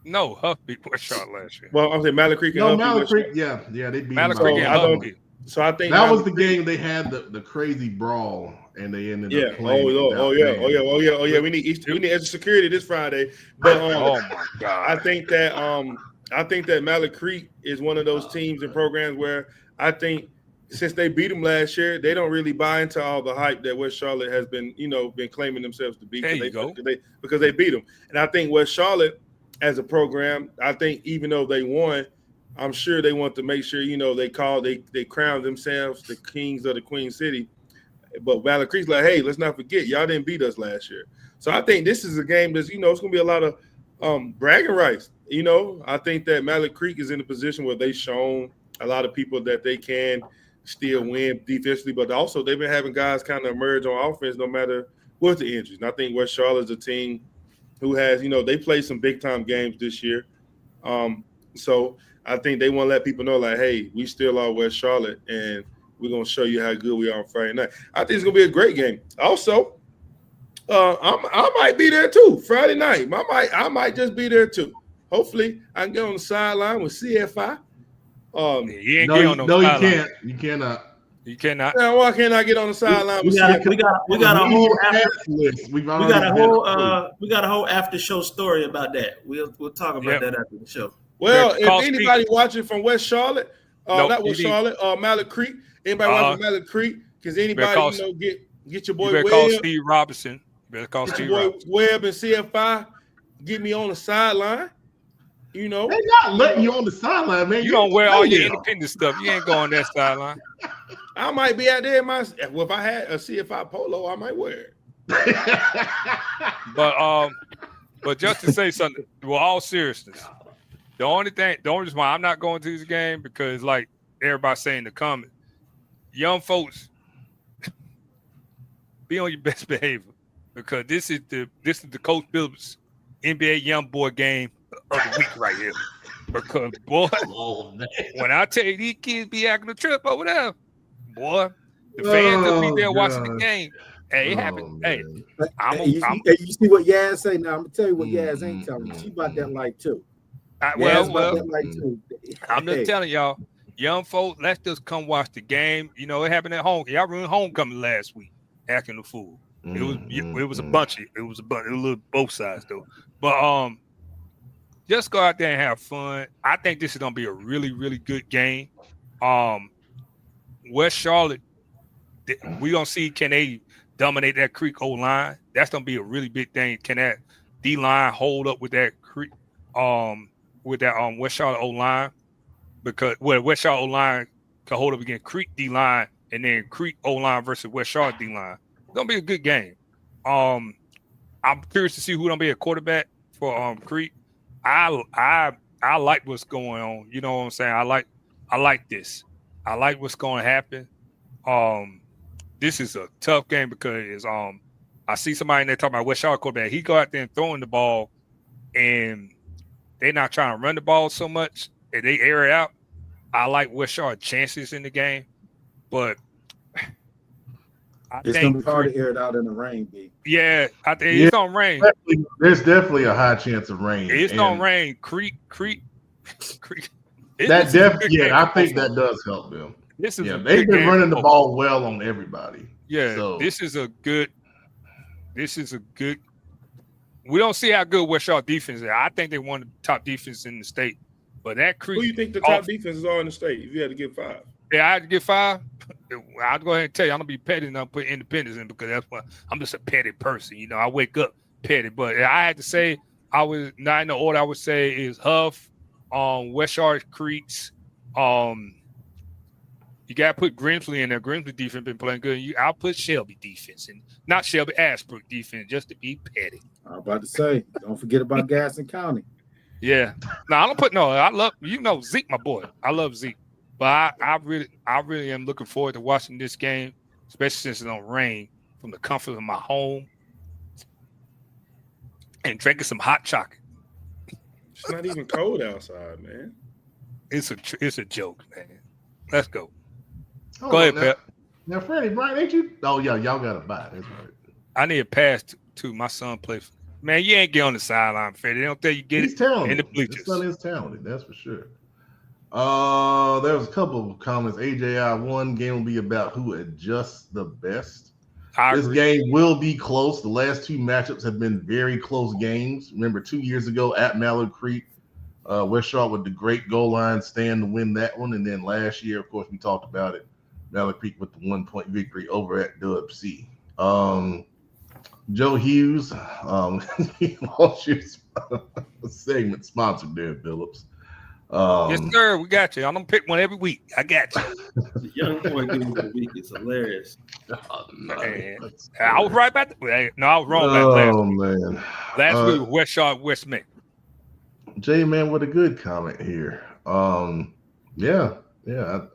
No, Huff beat West Charlotte last year. Well, I'm saying Mallard Creek. No, Mallard Creek. Yeah, they beat Mallard Creek. So I think that was the game they had the crazy brawl, and they ended up playing. Oh yeah. We need extra security this Friday. But oh my God, I think that Mallard Creek is one of those teams and programs where I think since they beat them last year, they don't really buy into all the hype that West Charlotte has been claiming themselves to be. Because they beat them. And I think West Charlotte as a program, I think even though they won, I'm sure they want to make sure, they crown themselves the kings of the Queen City. But Mallard Creek's like, hey, let's not forget, y'all didn't beat us last year. So I think this is a game that's, it's going to be a lot of bragging rights. I think that Mallard Creek is in a position where they've shown a lot of people that they can still win defensively, but also they've been having guys kind of emerge on offense no matter what the injuries. And I think West Charlotte's a team who has, they played some big-time games this year. So I think they want to let people know, like, hey, we still are West Charlotte, and we're going to show you how good we are on Friday night. I think it's going to be a great game. Also, I might be there too Friday night. I might just be there too. Hopefully, I can get on the sideline with CFI. You can't. You cannot. You cannot. Now, why can't I get on the sideline? We got a whole after show story about that. We'll talk about that after the show. Well, if anybody watching from West Charlotte, Mallard Creek, anybody watching Mallard Creek, because anybody get your boy Webb. Call Steve Robinson. Better call Steve Robinson. Webb and CFI. Get me on the sideline. They're not letting you on the sideline, man. You don't wear all your independent stuff. You ain't going that sideline. I might be out there if I had a CFI polo, I might wear it. But just to say something, with all seriousness, the only reason why I'm not going to this game because, like everybody saying in the comment, young folks, be on your best behavior because this is the Coach Phillips NBA young boy game of the week right here. Because boy, when I tell you these kids be acting a trip over there, boy, the fans will be there watching the game. Hey, it happened. Hey, you see what Yaz say now? I'm gonna tell you what Yaz ain't telling you. She about that life too. I'm just telling y'all, young folk, let's just come watch the game. It happened at home. Y'all ruined homecoming last week, acting a fool. It was a bunch. It was a little both sides though. But just go out there and have fun. I think this is gonna be a really, really good game. West Charlotte, we gonna see can they dominate that Creek O-line. That's gonna be a really big thing. Can that D-line hold up with that Creek West Charlotte O-line? Because West Charlotte O-line can hold up against Creek D-line and then Creek O-line versus West Charlotte D-line. It's gonna be a good game. I'm curious to see who's gonna be a quarterback for Creek. I like what's going on. You know what I'm saying? I like this. I like what's going to happen. This is a tough game because I see somebody in there talking about West Charlotte quarterback. He go out there and throwing the ball, and they're not trying to run the ball so much, and they air it out. I like West Charlotte chances in the game, but it's gonna be hard to air it out in the rain, B. Yeah, I think it's gonna rain. There's definitely a high chance of rain. It's gonna rain. Creek. That definitely, yeah, I think that does help them. This is they've been running the ball well on everybody. Yeah, so. This is a good. We don't see how good West Charlotte defense is. I think they won the top defense in the state, but that Creek. Who do you think the top defenses are in the state? If you had to get 5, yeah, I had to get 5. I'll go ahead and tell you, I'm gonna be petty and I'll put Independence in because that's what I'm just a petty person. You know, I wake up petty, but I had to say I was not in the order. I would say is Huff, West Charlotte Creeks. You got to put Grimsley in there. Grimsley defense been playing good. I'll put Shelby defense and not Shelby Ashbrook defense just to be petty. I'm about to say, don't forget about Gaston County. Yeah, no, I don't put no. I love Zeke, my boy. I love Zeke, but I really am looking forward to watching this game, especially since it don't rain, from the comfort of my home and drinking some hot chocolate. It's not even cold outside, man. It's a joke, man. Let's go. Go ahead, Pep. Now, Freddie, Brian, ain't you? Oh, yeah, y'all got to buy. That's right. I need a pass to my son play. Man, you ain't get on the sideline, Freddie. They don't tell you get He's it talented. in the bleachers. His son is talented, that's for sure. There was a couple of comments. AJI1 game will be about who adjusts the best. This game will be close. The last 2 matchups have been very close games. Remember, 2 years ago at Mallard Creek, West Charlotte with the great goal line stand to win that one. And then last year, of course, we talked about it. Mallard Creek with the 1-point victory over at Dub C. Joe Hughes, he lost your segment sponsored there, Phillips. Yes, sir. We got you. I'm gonna pick one every week. I got you. The young boy game of the week is hilarious. Oh, I was right about that. No, I was wrong about last week. Last week, West Charlotte, West Mint. J Man with a good comment here. Yeah,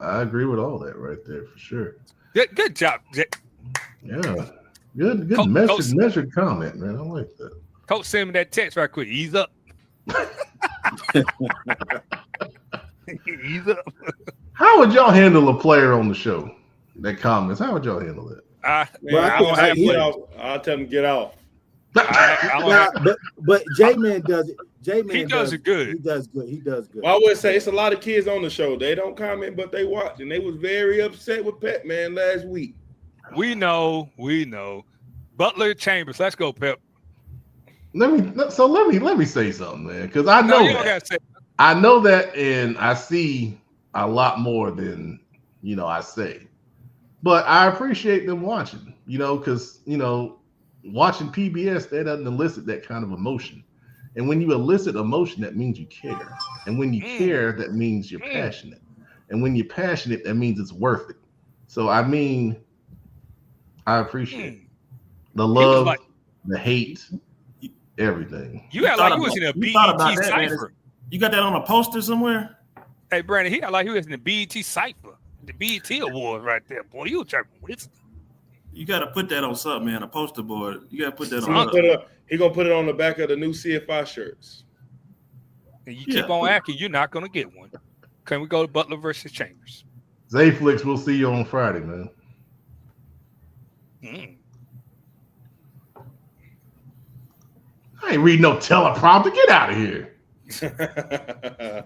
I agree with all that right there for sure. Good job, Jay. Yeah, good measured comment, man. I like that. Coach, send me that text right quick. Ease up. Ease up. How would y'all handle a player on the show that comments? How would y'all handle that? I'll tell him get out. But J-Man does it. He does it good. He does good. Well, I would say it's a lot of kids on the show. They don't comment, but they watch, and they was very upset with Pep, man, last week. We know. Butler Chambers. Let's go, Pep. Let me say something, man, because I know I know that, and I see a lot more than I say. But I appreciate them watching, because watching PBS, that doesn't elicit that kind of emotion. And when you elicit emotion, that means you care. And when you care, that means you're passionate. And when you're passionate, that means it's worth it. So, I appreciate the love, the hate, everything. You act like you was in a BET Cypher. You got that on a poster somewhere? Hey, Brandon, he act like he was in the BET Cypher. The BET Awards right there, boy. You trying with. You got to put that on something, man. A poster board. You got to put that on. He gonna put it on the back of the new CFI shirts. And you keep on acting, you're not gonna get one. Can we go to Butler versus Chambers? Zayflix, we'll see you on Friday, man. I ain't reading no teleprompter. Get out of here.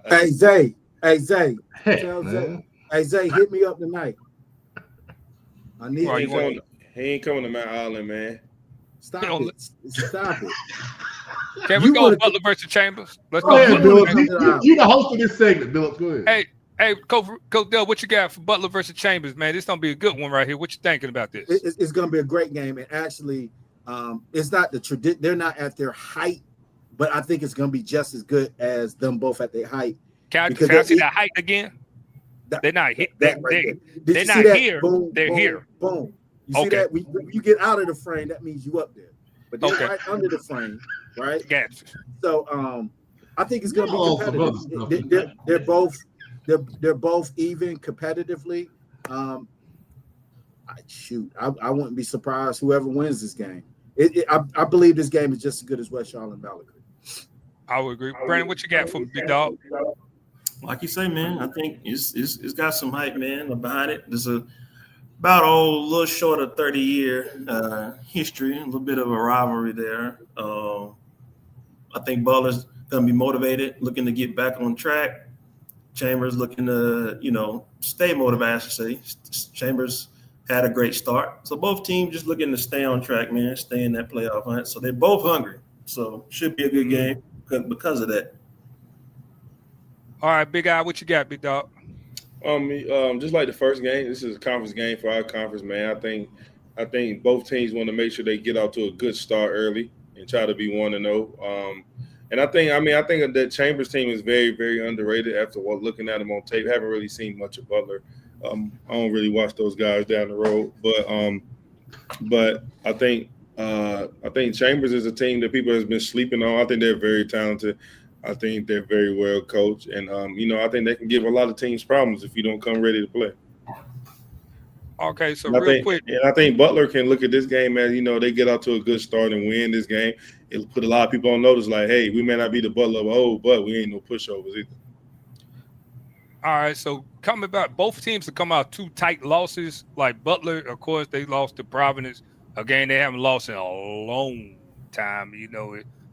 Hey Zay. Hey, Zay, hit me up tonight. I need he ain't coming to Mount Island, man. Stop it. Can we go Butler versus Chambers? Let's go ahead, Bill. You the host of this segment, Bill. Go ahead. Hey, Coach Dell, what you got for Butler versus Chambers, man? This gonna be a good one right here. What you thinking about this? It's going to be a great game, and actually, it's not the tradition. They're not at their height, but I think it's going to be just as good as them both at their height. Can I see that height again? They're not here. They're not here. Boom, they're boom, here. Boom. You see that? When you get out of the frame, that means you up there. But they're right under the frame, right? Gotcha. So I think it's going to be competitive. They're both even competitively. I wouldn't be surprised whoever wins this game. I believe this game is just as good as West Charlotte and Valley Creek. I would agree. Brandon, what you got for Big Dog? Like you say, man, I think it's got some hype, man, behind it. There's about a little short of 30-year history, a little bit of a rivalry there. I think Butler's gonna be motivated, looking to get back on track. Chambers looking to, stay motivated, I should say. Chambers had a great start. So both teams just looking to stay on track, man, stay in that playoff hunt. So they're both hungry. So should be a good game because of that. All right, Big Eye, what you got, Big Dog? Just like the first game, this is a conference game for our conference, man. I think both teams want to make sure they get out to a good start early and try to be 1-0. And I think that Chambers team is very, very underrated after looking at them on tape. Haven't really seen much of Butler. I don't really watch those guys down the road, but I think Chambers is a team that people has been sleeping on. I think they're very talented. I think they're very well coached, and I think they can give a lot of teams problems if you don't come ready to play. Okay, so quick, and I think Butler can look at this game as they get out to a good start and win this game. It'll put a lot of people on notice, like, hey, we may not be the Butler of old, but we ain't no pushovers either. All right, so coming back, both teams have come out 2 tight losses. Like Butler, of course, they lost to Providence. Again, they haven't lost in a long time.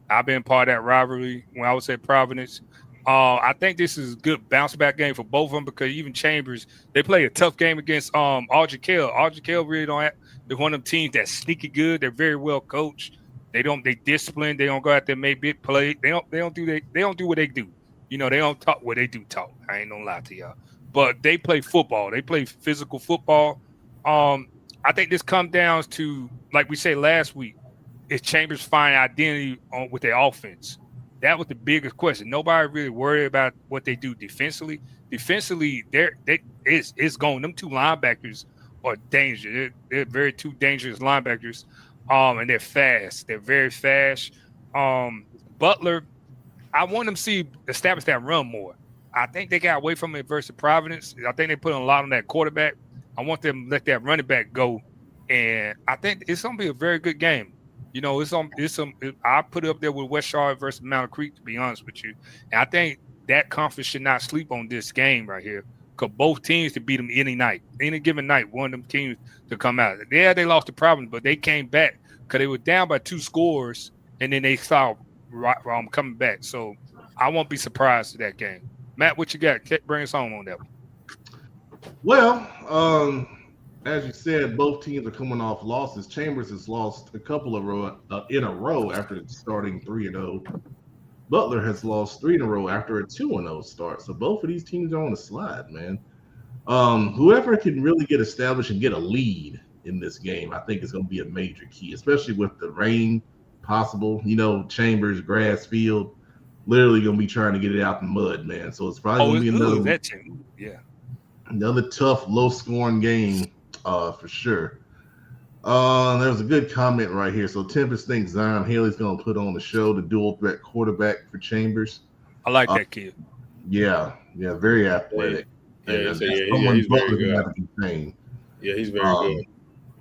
I've been part of that rivalry when I was at Providence. I think this is a good bounce back game for both of them because even Chambers, they play a tough game against Aldrich Hill. Aldrich Hill really don't they're one of them teams that's sneaky good. They're very well coached. They discipline. They don't go out there and make big plays. They don't do what they do. They don't talk what they do talk. I ain't gonna lie to y'all. But they play football. They play physical football. I think this comes down to, like we said last week, is Chambers find identity with their offense. That was the biggest question. Nobody really worried about what they do defensively. Defensively, it's going. Them 2 linebackers are dangerous. They're very 2 dangerous linebackers. And they're fast. They're very fast. Butler, I want them to establish that run more. I think they got away from it versus Providence. I think they put a lot on that quarterback. I want them to let that running back go. And I think it's going to be a very good game. I put it up there with West Charlotte versus Mountain Creek, to be honest with you. And I think that conference should not sleep on this game right here because both teams to beat them any given night, one of them teams to come out. Yeah, they lost to Providence, but they came back because they were down by 2 scores, and then they saw coming back. So I won't be surprised to that game. Matt, what you got? Bring us home on that one. Well, as you said, both teams are coming off losses. Chambers has lost a couple of in a row after starting 3-0. Butler has lost 3 in a row after a 2-0 start. So both of these teams are on the slide, man. Whoever can really get established and get a lead in this game, I think is going to be a major key, especially with the rain possible. Chambers, grass field, literally going to be trying to get it out in the mud, man. So it's probably going to be another tough, low-scoring game. For sure. There was a good comment right here. So Tempest thinks Zion Haley's going to put on the show, the dual threat quarterback for Chambers. I like that kid. Yeah, very athletic. He's very good. Yeah, he's very good.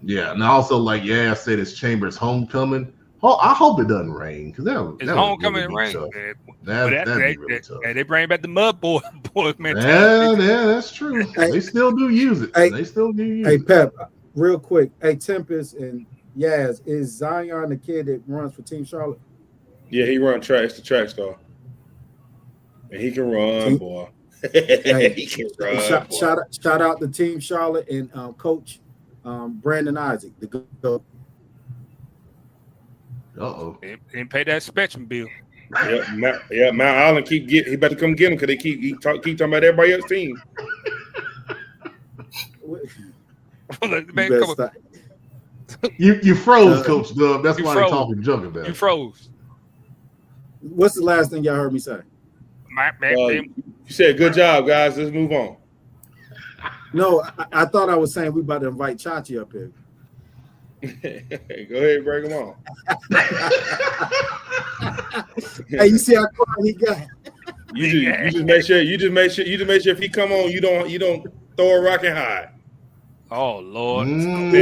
Yeah, and I also said it's Chambers' homecoming. Oh, I hope it doesn't rain because that homecoming really rain. That'd be really tough. They bring back the mud boys mentality. Yeah, that's true. They still do use it. Hey, Pep, real quick. Hey, Tempest and Yaz, is Zion the kid that runs for Team Charlotte? Yeah, he runs track. It's the track star, and he can run, boy. Hey, he can run. Shout out to Team Charlotte and Coach Brandon Isaac. Uh-oh. Didn't pay that spectrum bill. Mount Island he about to come get him because they keep talking about everybody else's team. Man, come on. You froze, Coach Dub. That's why they're talking junk about it. You froze. What's the last thing y'all heard me say? You said good job, guys. Let's move on. No, I thought I was saying we about to invite Chachi up here. Go ahead and bring him on. Hey, you see how quiet he got? You just make sure if he come on, you don't throw a rock and hide. Oh Lord. No,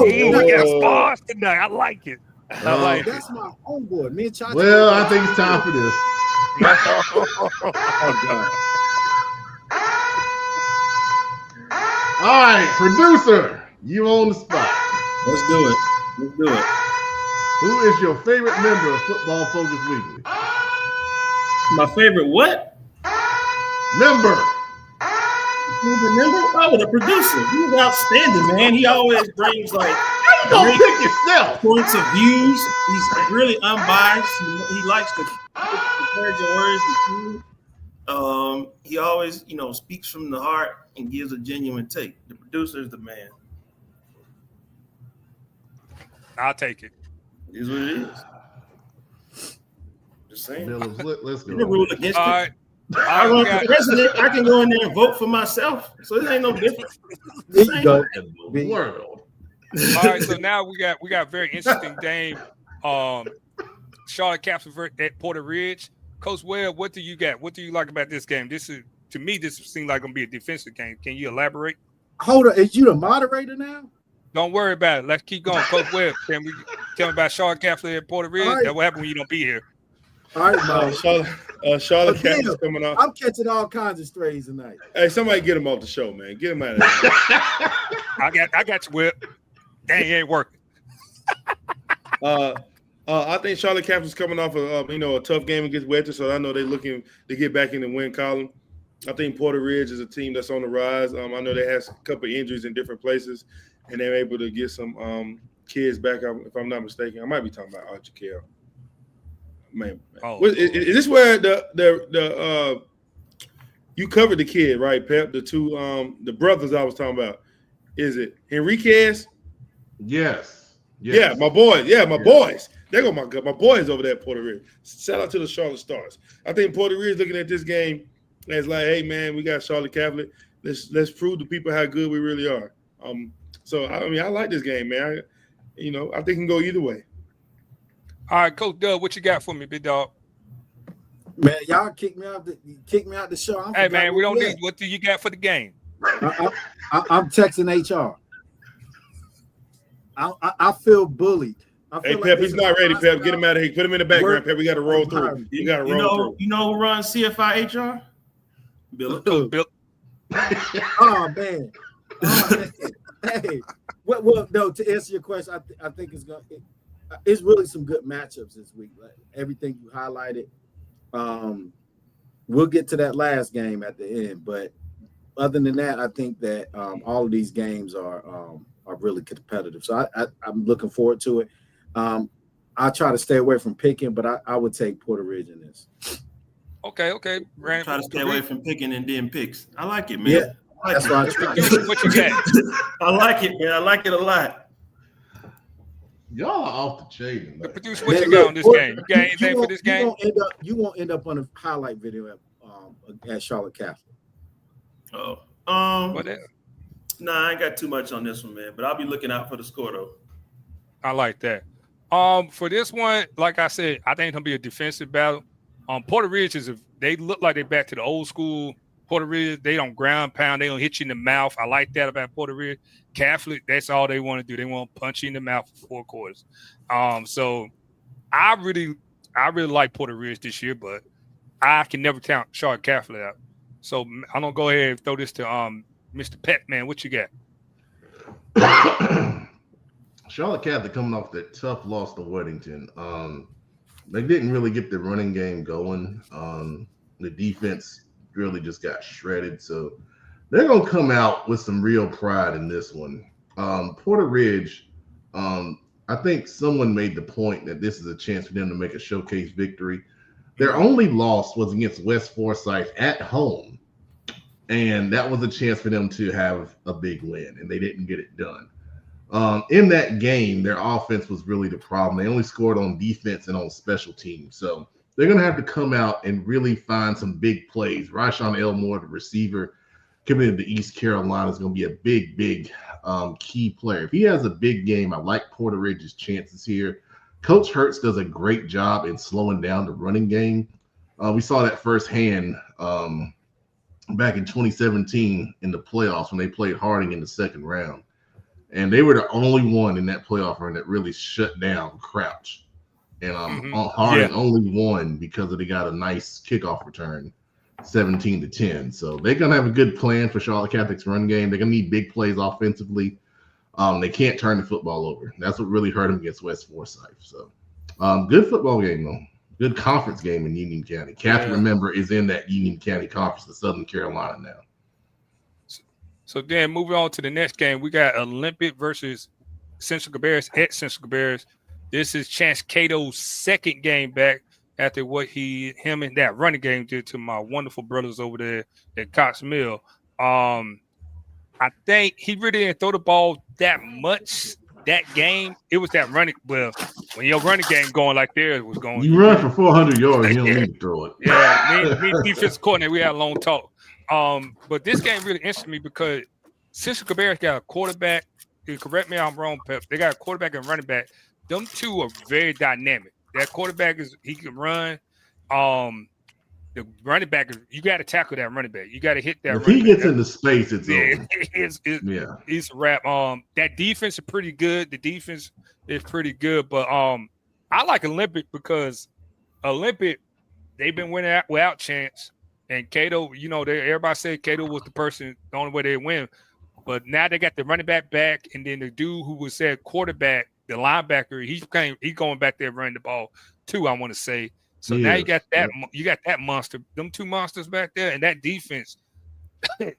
we got spars tonight. I like it. That's my homeboy. Me and Chachi. Well, I think it's time for this. Oh, God. All right, producer, you on the spot. Let's do it. Who is your favorite member of Football Focus Weekly? My favorite what? Member. Oh, the producer. He's outstanding, man. He always brings like Don't pick yourself. points of views. He's really unbiased. He likes to encouraging words to you. He always, speaks from the heart and gives a genuine take. The producer is the man. I'll take it. It is what it is. Just saying. Billups, let's go. You can rule against All it. right. I run for president. I can go in there and vote for myself. So it ain't no different. There you go. World. All right, so now we got a very interesting game. Charlotte Capitals at Porter Ridge. Coach Webb, what do you got? What do you like about this game? This seems like gonna be a defensive game. Can you elaborate? Hold on, is you the moderator now? Don't worry about it. Let's keep going. Coach Webb, can we tell me about Charlotte Capitals at Porter Ridge? Right. That what happened when you don't be here. All right, Mo. Charlotte Capitals coming off. I'm catching all kinds of strays tonight. Hey, somebody get him off the show, man. Get him out of there. I got you, Webb. Dang, it ain't working. I think Charlotte Capitals coming off a tough game against Webster, so I know they're looking to get back in the win column. I think Porter Ridge is a team that's on the rise. I know they had a couple of injuries in different places, and they're able to get some kids back. If I'm not mistaken, I might be talking about Archie Kell. Man, is this where the you covered the kid, right, Pep? The two the brothers I was talking about. Is it Enriquez? Yes. Yeah, my boys. Yeah, my boys. There go my boys over there at Porter Ridge. Shout out to the Charlotte Stars. I think Porter Ridge looking at this game as like, hey man, we got Charlotte Catholic. Let's prove to people how good we really are. So I like this game, man. I think it can go either way. All right, Coach Doug, what you got for me, big dog? Man, y'all kicked me out the show. Hey man, we don't need. What do you got for the game? I'm texting HR. I feel bullied. Hey, Pep, he's not ready, Pep. Get him out of here. Put him in the background, Pep. We got to roll through. You got to roll through. You know who runs CFI HR? Bill. Oh, man. Hey. Well, no, to answer your question, I think it's really some good matchups this week. Like everything you highlighted. We'll get to that last game at the end, but other than that, I think that all of these games are really competitive. So I'm looking forward to it. I'll try to stay away from picking, but I would take Porter Ridge in this. Okay. Try to stay away from picking and then picks. I like it, man. Yeah, that's right. What you got? I like it, man. I like it a lot. Y'all are off the chain. The producer, what you got on this game? You got anything for this game? You won't end up on a highlight video at Charlotte Catholic. Oh. Whatever. Nah, I ain't got too much on this one, man. But I'll be looking out for the score, though. I like that. For this one, like I said, I think it's gonna be a defensive battle. Porter Ridge they look like they're back to the old school. Porter Ridge, they don't ground pound, they don't hit you in the mouth. I like that about Porter Ridge. Catholic, that's all they want to do. They want to punch you in the mouth for 4 quarters. So I really like Porter Ridge this year, but I can never count Charlotte Catholic out. So I'm gonna go ahead and throw this to Mr. Pet, man. What you got? Charlotte Catholic coming off that tough loss to Weddington. They didn't really get the running game going. The defense really just got shredded. So they're going to come out with some real pride in this one. Porter Ridge, I think someone made the point that this is a chance for them to make a showcase victory. Their only loss was against West Forsyth at home, and that was a chance for them to have a big win, and they didn't get it done. In that game, their offense was really the problem. They only scored on defense and on special teams. So they're going to have to come out and really find some big plays. Ryshawn Elmore, the receiver, committed to East Carolina, is going to be a big key player. If he has a big game, I like Porter Ridge's chances here. Coach Hurts does a great job in slowing down the running game. We saw that firsthand back in 2017 in the playoffs when they played Harding in the second round. And they were the only one in that playoff run that really shut down Crouch. And Harding only won because they got a nice kickoff return, 17-10. So they're going to have a good plan for Charlotte Catholic's run game. They're going to need big plays offensively. They can't turn the football over. That's what really hurt them against West Forsyth. So good football game, though. Good conference game in Union County. Catherine, remember, is in that Union County Conference of Southern Carolina now. So then moving on to the next game, we got Olympic versus Central Cabarrus at Central Cabarrus. This is Chance Cato's second game back after what him and that running game did to my wonderful brothers over there at Cox Mill. I think he really didn't throw the ball that much that game. It was that running. Well, when your running game going like theirs was going, you run for 400 yards, you don't need to throw it. Yeah, me defensive coordinator, we had a long talk. But this game really interested me because Central Cabarrus got a quarterback. Correct me if I'm wrong, Pep. They got a quarterback and running back. Them two are very dynamic. That quarterback he can run. The running back you got to tackle that running back. You got to hit that. If he gets into space, it's over. It's a wrap. That defense is pretty good. The defense is pretty good, but I like Olympic because Olympic they've been winning without Chance. And Cato, everybody said Cato was the only way they win. But now they got the running back, and then the dude who was said quarterback, the linebacker, he's going back there running the ball too, I want to say. So now you got that monster, them two monsters back there, and that defense,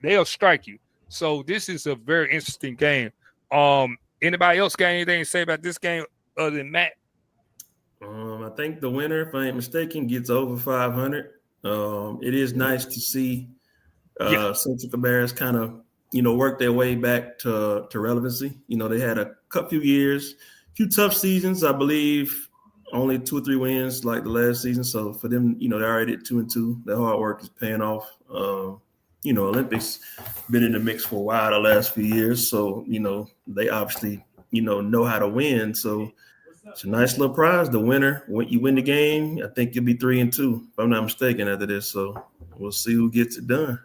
they'll strike you. So this is a very interesting game. Anybody else got anything to say about this game other than Matt? I think the winner, if I ain't mistaken, gets over 500. It is nice to see Central Cabarrus kind of, work their way back to relevancy. They had a few years, few tough seasons, I believe, only 2 or 3 wins like the last season. So for them, they're already at 2-2. Their hard work is paying off. Olympics been in the mix for a while the last few years. So, they obviously, know how to win. So it's a nice little prize. The winner, when you win the game, I think you'll be 3-2, if I'm not mistaken, after this. So we'll see who gets it done.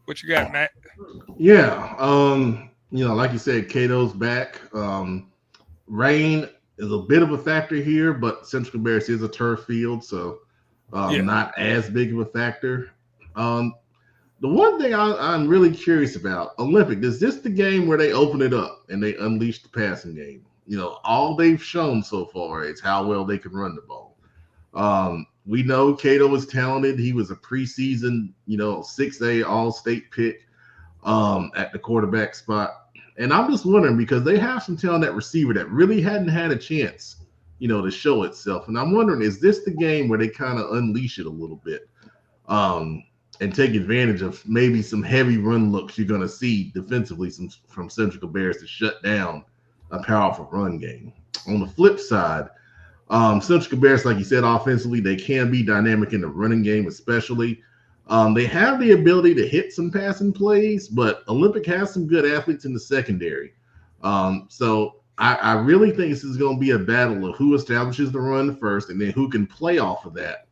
What you got, Matt? Yeah. Like you said, Cato's back. Rain is a bit of a factor here, but Central Cabarrus is a turf field, so not as big of a factor. The one thing I'm really curious about, Olympic, is this the game where they open it up and they unleash the passing game? All they've shown so far is how well they can run the ball. We know Cato is talented. He was a preseason, 6A All-State pick at the quarterback spot. And I'm just wondering because they have some talent at receiver that really hadn't had a chance, to show itself. And I'm wondering, is this the game where they kind of unleash it a little bit and take advantage of maybe some heavy run looks you're going to see defensively from Central Cabarrus to shut down a powerful run game? On the flip side, Central Cabarrus, like you said, offensively, they can be dynamic in the running game, especially. They have the ability to hit some passing plays, but Olympic has some good athletes in the secondary. So I really think this is going to be a battle of who establishes the run first and then who can play off of that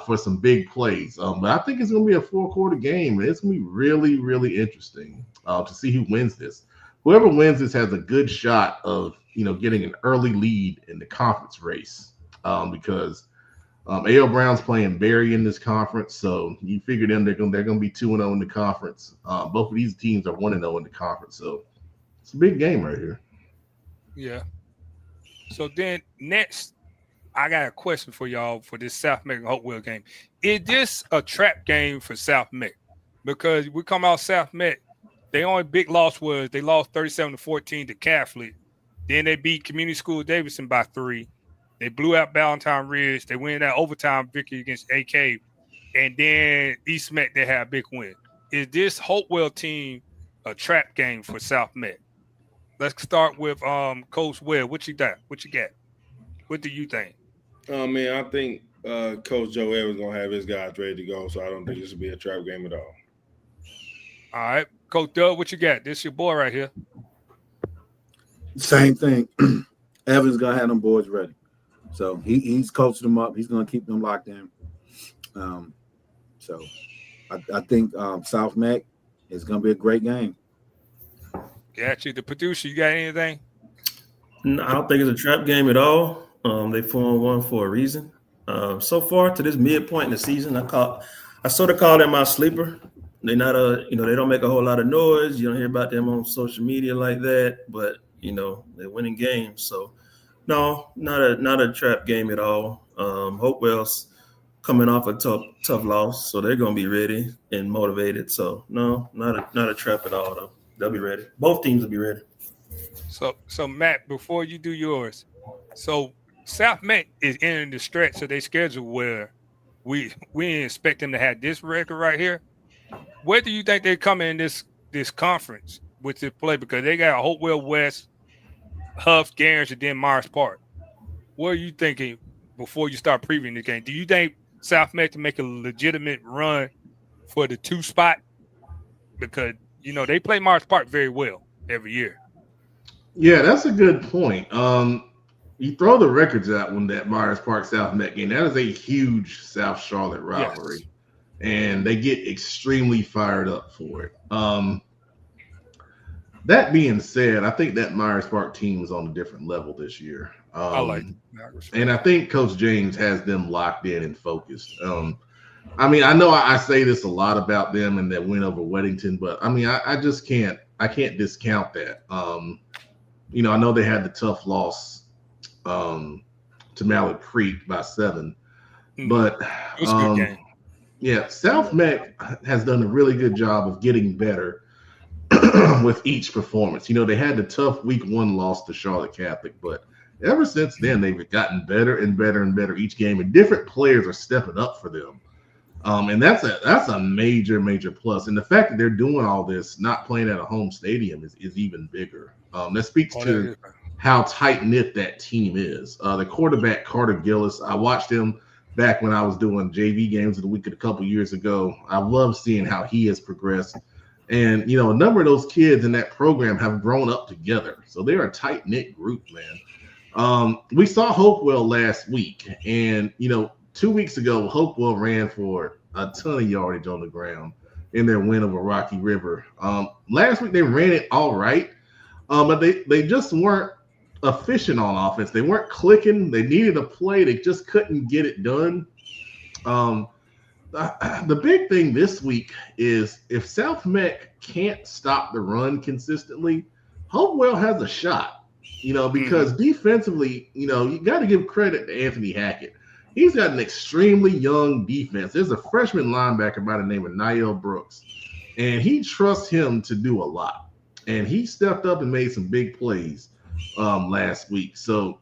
for some big plays. But I think it's going to be a 4-quarter game, and it's going to be really, really interesting to see who wins this. Whoever wins this has a good shot of, getting an early lead in the conference race because A.L. Brown's playing Berry in this conference, so you figure them they're going to be 2-0 in the conference. Both of these teams are 1-0 in the conference, so it's a big game right here. Yeah. So then next, I got a question for y'all for this South Meck and Hopewell game. Is this a trap game for South Meck? Because we come out South Meck, their only big loss was they lost 37-14 to Catholic. Then they beat Community School Davidson by 3. They blew out Ballantyne Ridge. They win that overtime victory against AK. And then East Met, they had a big win. Is this Hopewell team a trap game for South Met? Let's start with Coach Webb. What you got? What do you think? Man, I think Coach Joe Evans gonna have his guys ready to go, so I don't think this will be a trap game at all. All right, Coach Doug, what you got? This your boy right here. Same thing. Evans gonna have them boys ready, so he's coaching them up. He's gonna keep them locked in. So I think South Mac is gonna be a great game. Got you. The producer, you got anything? No, I don't think it's a trap game at all. They 4-1 for a reason. So far to this midpoint in the season, I sort of call them my sleeper. They're not they don't make a whole lot of noise. You don't hear about them on social media like that, but they're winning games. So no, not a trap game at all. Hopewell's coming off a tough loss, so they're gonna be ready and motivated. So no, not a trap at all though. They'll be ready. Both teams will be ready. So Matt, before you do yours, so South Met is entering the stretch of their schedule where we expect them to have this record right here. Where do you think they come in this conference with this play? Because they got Hopewell West, Huff, Garrins, and then Myers Park. What are you thinking before you start previewing the game? Do you think South Met to make a legitimate run for the 2 spot? Because they play Myers Park very well every year. Yeah, that's a good point. You throw the records out when that Myers Park South Met game. That is a huge South Charlotte rivalry. Yes. And they get extremely fired up for it. That being said, I think that Myers Park team is on a different level this year. I like it. And I think Coach James has them locked in and focused. I know I say this a lot about them and that win over Weddington, but I just can't discount that. I know they had the tough loss to Mallard Creek by 7, but it was a good game. Yeah, South Met has done a really good job of getting better with each performance. They had the tough week 1 loss to Charlotte Catholic, but ever since then they've gotten better and better and better each game, and different players are stepping up for them. And that's a major, major plus. And the fact that they're doing all this, not playing at a home stadium, is even bigger. That speaks to how tight-knit that team is. The quarterback, Carter Gillis, I watched him back when I was doing JV games of the week a couple years ago. I love seeing how he has progressed. And, a number of those kids in that program have grown up together. So they're a tight-knit group, man. We saw Hopewell last week. And, 2 weeks ago, Hopewell ran for a ton of yardage on the ground in their win over Rocky River. Last week, they ran it all right. But they just weren't efficient on offense. They weren't clicking. They needed a play. They just couldn't get it done. The big thing this week is if South Met can't stop the run consistently, Hopewell has a shot, because defensively, you got to give credit to Anthony Hackett. He's got an extremely young defense. There's a freshman linebacker by the name of Niall Brooks, and he trusts him to do a lot. And he stepped up and made some big plays last week. So,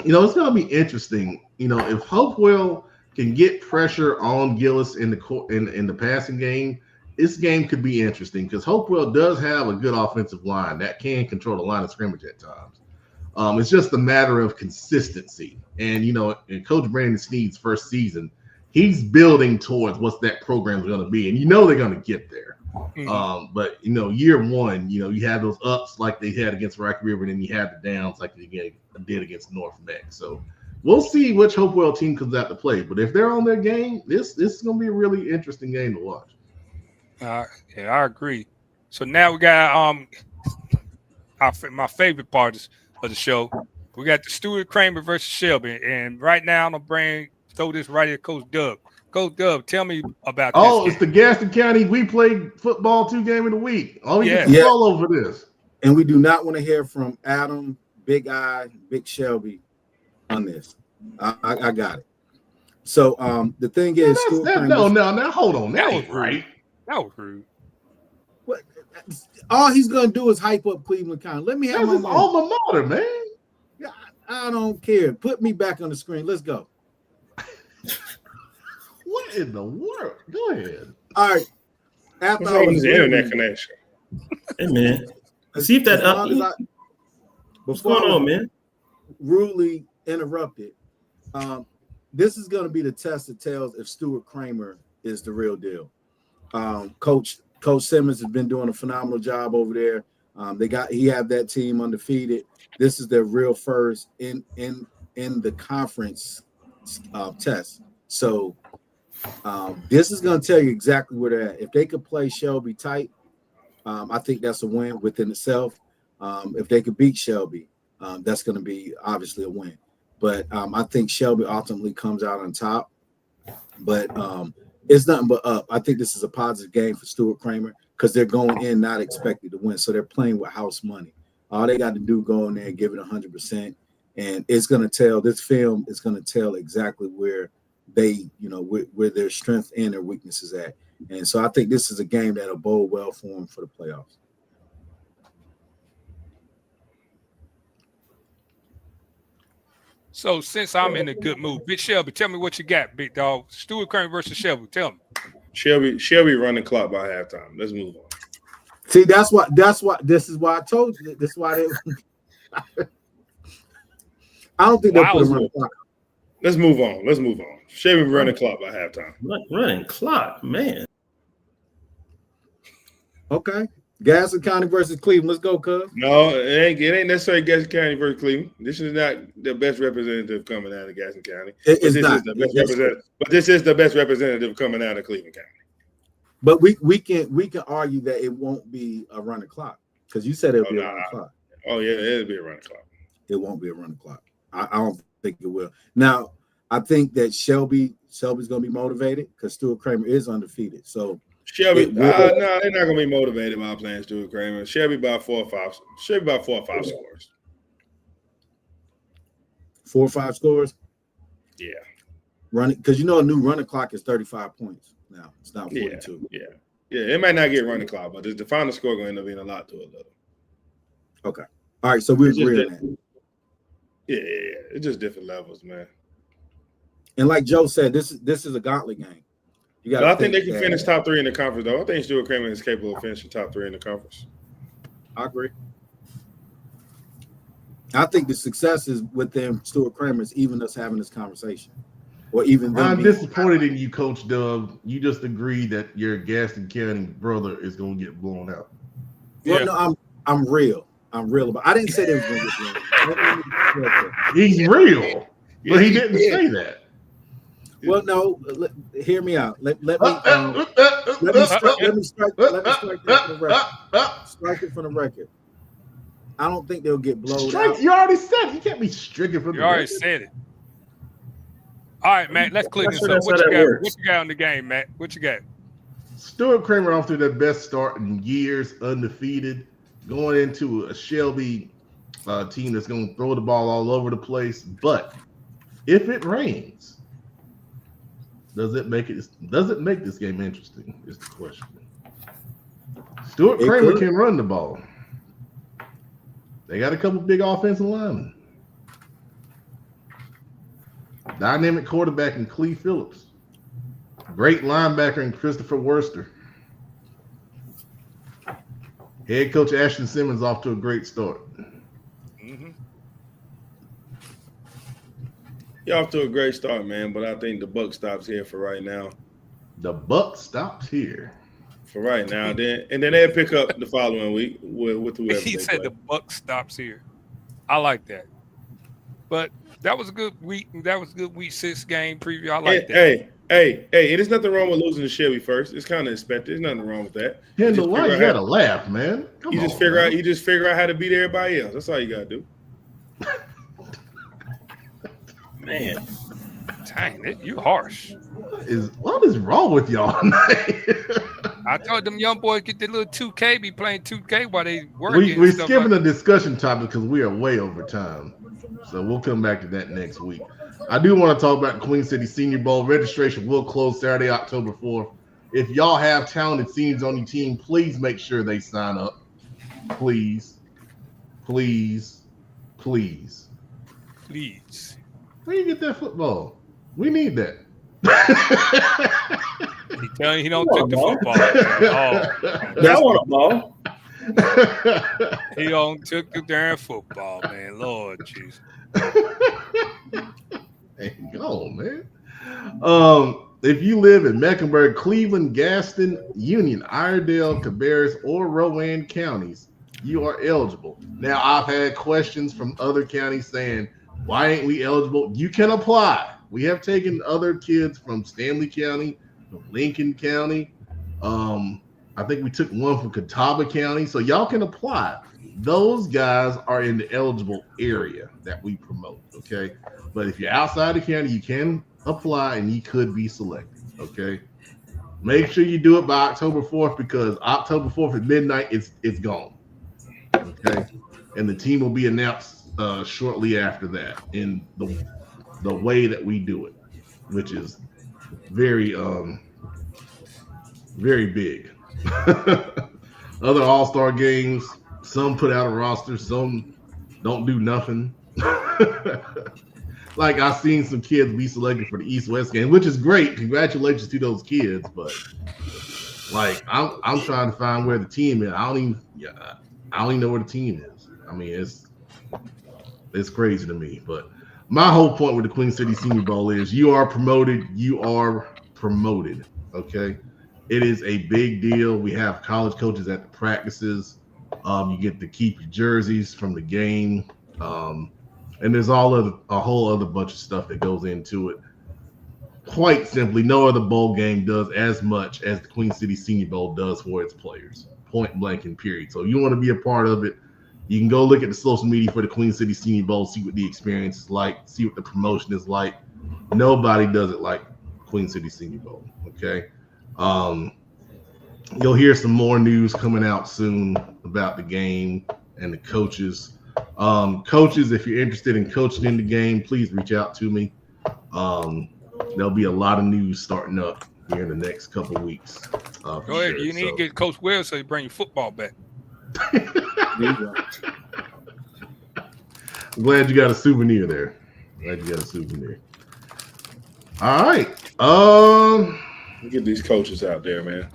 it's going to be interesting. If Hopewell can get pressure on Gillis in the passing game, this game could be interesting because Hopewell does have a good offensive line that can control the line of scrimmage at times. It's just a matter of consistency. And, in Coach Brandon Sneed's first season, he's building towards what that program is going to be. And they're going to get there. But year 1, you had those ups like they had against Rocky River, and then you had the downs like they did against North Meck. So we'll see which Hopewell team comes out to play. But if they're on their game, this is going to be a really interesting game to watch. Yeah, I agree. So now we got my favorite part of the show. We got the Stewart Kramer versus Shelby, and right now I'm gonna throw this right at Coach Doug. Coach Doug, tell me about this. Oh, it's the Gaston County We Play Football 2 game of the week. Oh, we get all over this. And we do not want to hear from Adam, Big I, Big Shelby on this. I got it. So the thing is, now hold on. That ain't right. That was rude. What? all he's gonna do is hype up Cleveland County. Let me have That's my his moment. alma mater, man. I don't care. Put me back on the screen. Let's go. What in the world? Go ahead. All right. After What's wrong with the internet connection? Hey man, see if that up. What's going on, man? Rudely interrupted. This is going to be the test that tells if Stuart Kramer is the real deal. Coach Simmons has been doing a phenomenal job over there. He had that team undefeated. This is their real first in the conference test. So this is going to tell you exactly where they're at. If they could play Shelby tight, I think that's a win within itself. If they could beat Shelby, that's going to be obviously a win. But I think Shelby ultimately comes out on top. But it's nothing but up. I think this is a positive game for Stuart Kramer because they're going in not expected to win. So they're playing with house money. All they got to do go in there and give it 100%. And it's going to tell, this film is going to tell exactly where they, where their strength and their weaknesses at. And so I think this is a game that'll bode well for them for the playoffs. So since I'm in a good mood, Big Shelby, tell me what you got, big dog. Stuart Kramer versus Shelby. Tell me. Shelby running clock by halftime. Let's move on. See, this is why I told you. This is why they. I don't think they'll put him on the clock. Let's move on. Shelby running clock by halftime. Running clock, man. Okay. Gaston County versus Cleveland. Let's go, cuz. No, it ain't necessarily Gaston County versus Cleveland. This is not the best representative coming out of Gaston County. It's not. But this is the best representative coming out of Cleveland County. But we can argue that it won't be a running clock because you said it'll be a running clock. Oh yeah, it'll be a running clock. It won't be a running clock. I don't think it will. Now, I think that Shelby's going to be motivated because Stuart Kramer is undefeated. So Shelby, no, they're not going to be motivated by playing Stuart Kramer. Shelby by 4 or 5 scores. 4 or 5 scores. Yeah, running because a new running clock is 35 points now. It's not 42. Yeah. It might not get running clock, but the final score going to end up being a lot to a little. Okay. All right. So we agree on that. Yeah. It's just different levels, man. And like Joe said, this is a gauntlet game. I think they can finish top 3 in the conference, though. I think Stuart Kramer is capable of finishing top 3 in the conference. I agree. I think the success is with them, Stuart Kramer, is even us having this conversation. Or even I'm disappointed in you, Coach Doug. You just agreed that your Gaston County brother is going to get blown out. Well, no, I'm real. I'm real about. I didn't say they was going to get blown out. He's real, but he didn't say that. Well, no. Hear me out. Let me strike it from the record. I don't think they'll get blown out. You already said you can't be stricken from the record. You already said it. All right, Matt, let's clear this up. What you got on the game, Matt? What you got? Stuart Kramer off to their best start in years, undefeated, going into a Shelby team that's going to throw the ball all over the place. But if it rains, does it make this game interesting? Is the question. Stuart Kramer can run the ball. They got a couple big offensive linemen. Dynamic quarterback in Clee Phillips. Great linebacker in Christopher Worster. Head coach Ashton Simmons off to a great start. Mm-hmm. You're off to a great start, man, but I think the buck stops here for right now. The buck stops here. For right now. Then they'll pick up the following week with whoever. He said the buck stops here. I like that. But that was a good week. That was a good week 6 game preview. I like that. Hey, there's nothing wrong with losing to Shelby first. It's kind of expected. There's nothing wrong with that. Kendall, why you gotta laugh, man? You just figure out how to beat everybody else. That's all you gotta do. Man. Dang, you harsh. What is wrong with y'all tonight? I told them young boys get the little 2K, be playing 2K while they working. We're skipping the discussion topic because we are way over time. So we'll come back to that next week. I do want to talk about Queen City Senior Bowl. Registration will close Saturday, October 4th. If y'all have talented seniors on your team, please make sure they sign up. Please. Please. Please. Please. Where you get that football? We need that. He telling you he don't take the football. Yeah, I want a ball. He don't took the darn football, man. Lord Jesus. Hey, go, man. If you live in Mecklenburg, Cleveland, Gaston, Union, Iredell, Cabarrus, or Rowan counties, you are eligible. Now, I've had questions from other counties saying, why ain't we eligible? You can apply. We have taken other kids from Stanley County, from Lincoln County. I think we took one from Catawba County. So y'all can apply. Those guys are in the eligible area that we promote, okay? But if you're outside the county, you can apply and you could be selected, okay? Make sure you do it by October 4th because October 4th at midnight, it's gone, okay? And the team will be announced shortly after that in the way that we do it, which is very, very big. Other all-star games, some put out a roster, some don't do nothing. Like I've seen some kids be selected for the East-West game, which is great. Congratulations to those kids, but like I'm trying to find where the team is. I don't even know where the team is. I mean, it's crazy to me. But my whole point with the Queen City Senior Bowl is you are promoted. You are promoted. Okay. It is a big deal. We have college coaches at the practices. You get to keep your jerseys from the game. And there's a whole other bunch of stuff that goes into it. Quite simply, no other bowl game does as much as the Queen City Senior Bowl does for its players. Point blank and period. So if you want to be a part of it, you can go look at the social media for the Queen City Senior Bowl, see what the experience is like, see what the promotion is like. Nobody does it like Queen City Senior Bowl, okay? You'll hear some more news coming out soon about the game and the coaches. Coaches, if you're interested in coaching in the game, please reach out to me. There'll be a lot of news starting up here in the next couple of weeks. Go ahead. You need to get Coach Wells so you bring your football back. I'm glad you got a souvenir there. All right. Get these coaches out there, man.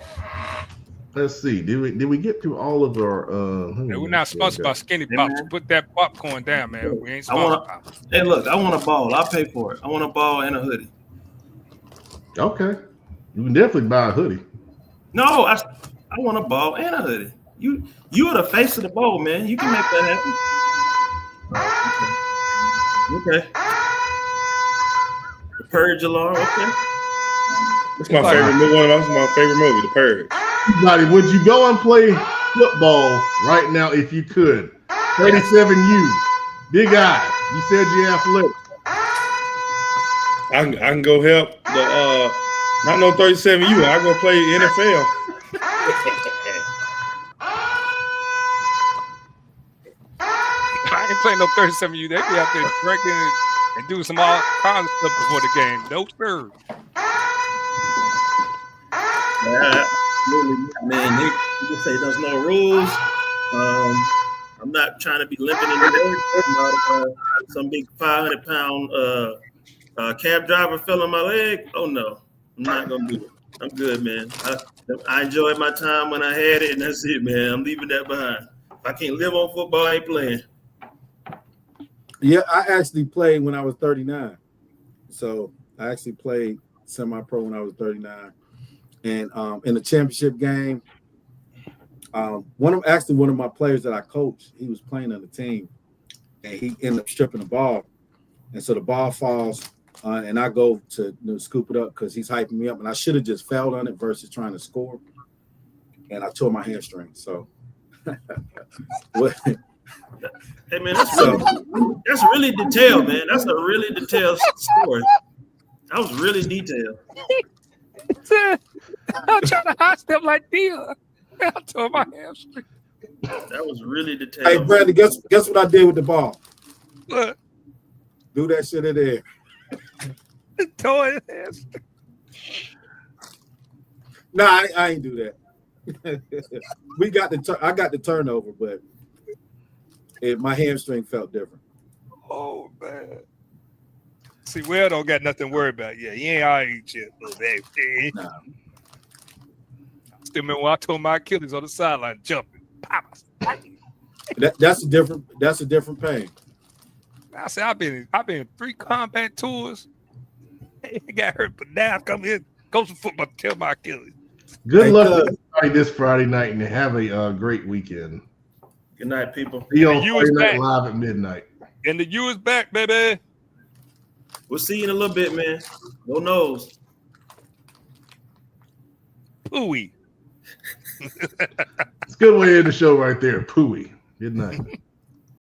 Let's see. Did we get through all of our? We're not sponsored by Skinny Pops. Put that popcorn down, man. We ain't sponsored. Hey, look, I want a ball. I'll pay for it. I want a ball and a hoodie. Okay, you can definitely buy a hoodie. No, I want a ball and a hoodie. You are the face of the bowl, man. You can make that happen. Okay. The Purge alarm. Okay. It's my favorite movie. One of my favorite movie, The Purge. Buddy, would you go and play football right now if you could? 37U, big eye. You said you're athletic. I can go help the not no 37U. I go play NFL. I ain't playing no 37U. They be out there drinking and doing some all kinds of stuff before the game. No sir. Man, they just say there's no rules. I'm not trying to be limping in the some big 500-pound cab driver fell on my leg. Oh no, I'm not gonna do it. I'm good, man. I enjoyed my time when I had it, and that's it, man. I'm leaving that behind. If I can't live on football, I ain't playing. Yeah, I actually played when I was 39. So I actually played semi-pro when I was 39. And in the championship game, one of my players that I coached, he was playing on the team, and he ended up stripping the ball, and so the ball falls, and I go to scoop it up because he's hyping me up, and I should have just fell on it versus trying to score, and I tore my hamstring. So, hey man, that's really detailed, man. That's a really detailed story. That was really detailed. I'm trying to high step like Dia. I tore my hamstring. That was really detailed. Hey, Bradley, guess what I did with the ball? What? Do that shit in there. Tore his hamstring. No, I ain't do that. We got I got the turnover, but my hamstring felt different. Oh man. See, Will don't got nothing to worry about. Yeah, he ain't all right yet. Nah. Still remember when I told my Achilles on the sideline jumping. Pop. That's a different pain. I said I've been in 3 combat tours. I got hurt, but now I come here, coach of football, tell my Achilles. Good luck to everybody this Friday night, and have a great weekend. Good night, people. See you on Friday Night Live at midnight. And the U is back, baby. We'll see you in a little bit, man. No nose. Ooh-wee. It's a good way to end the show right there. Pooey. Good night.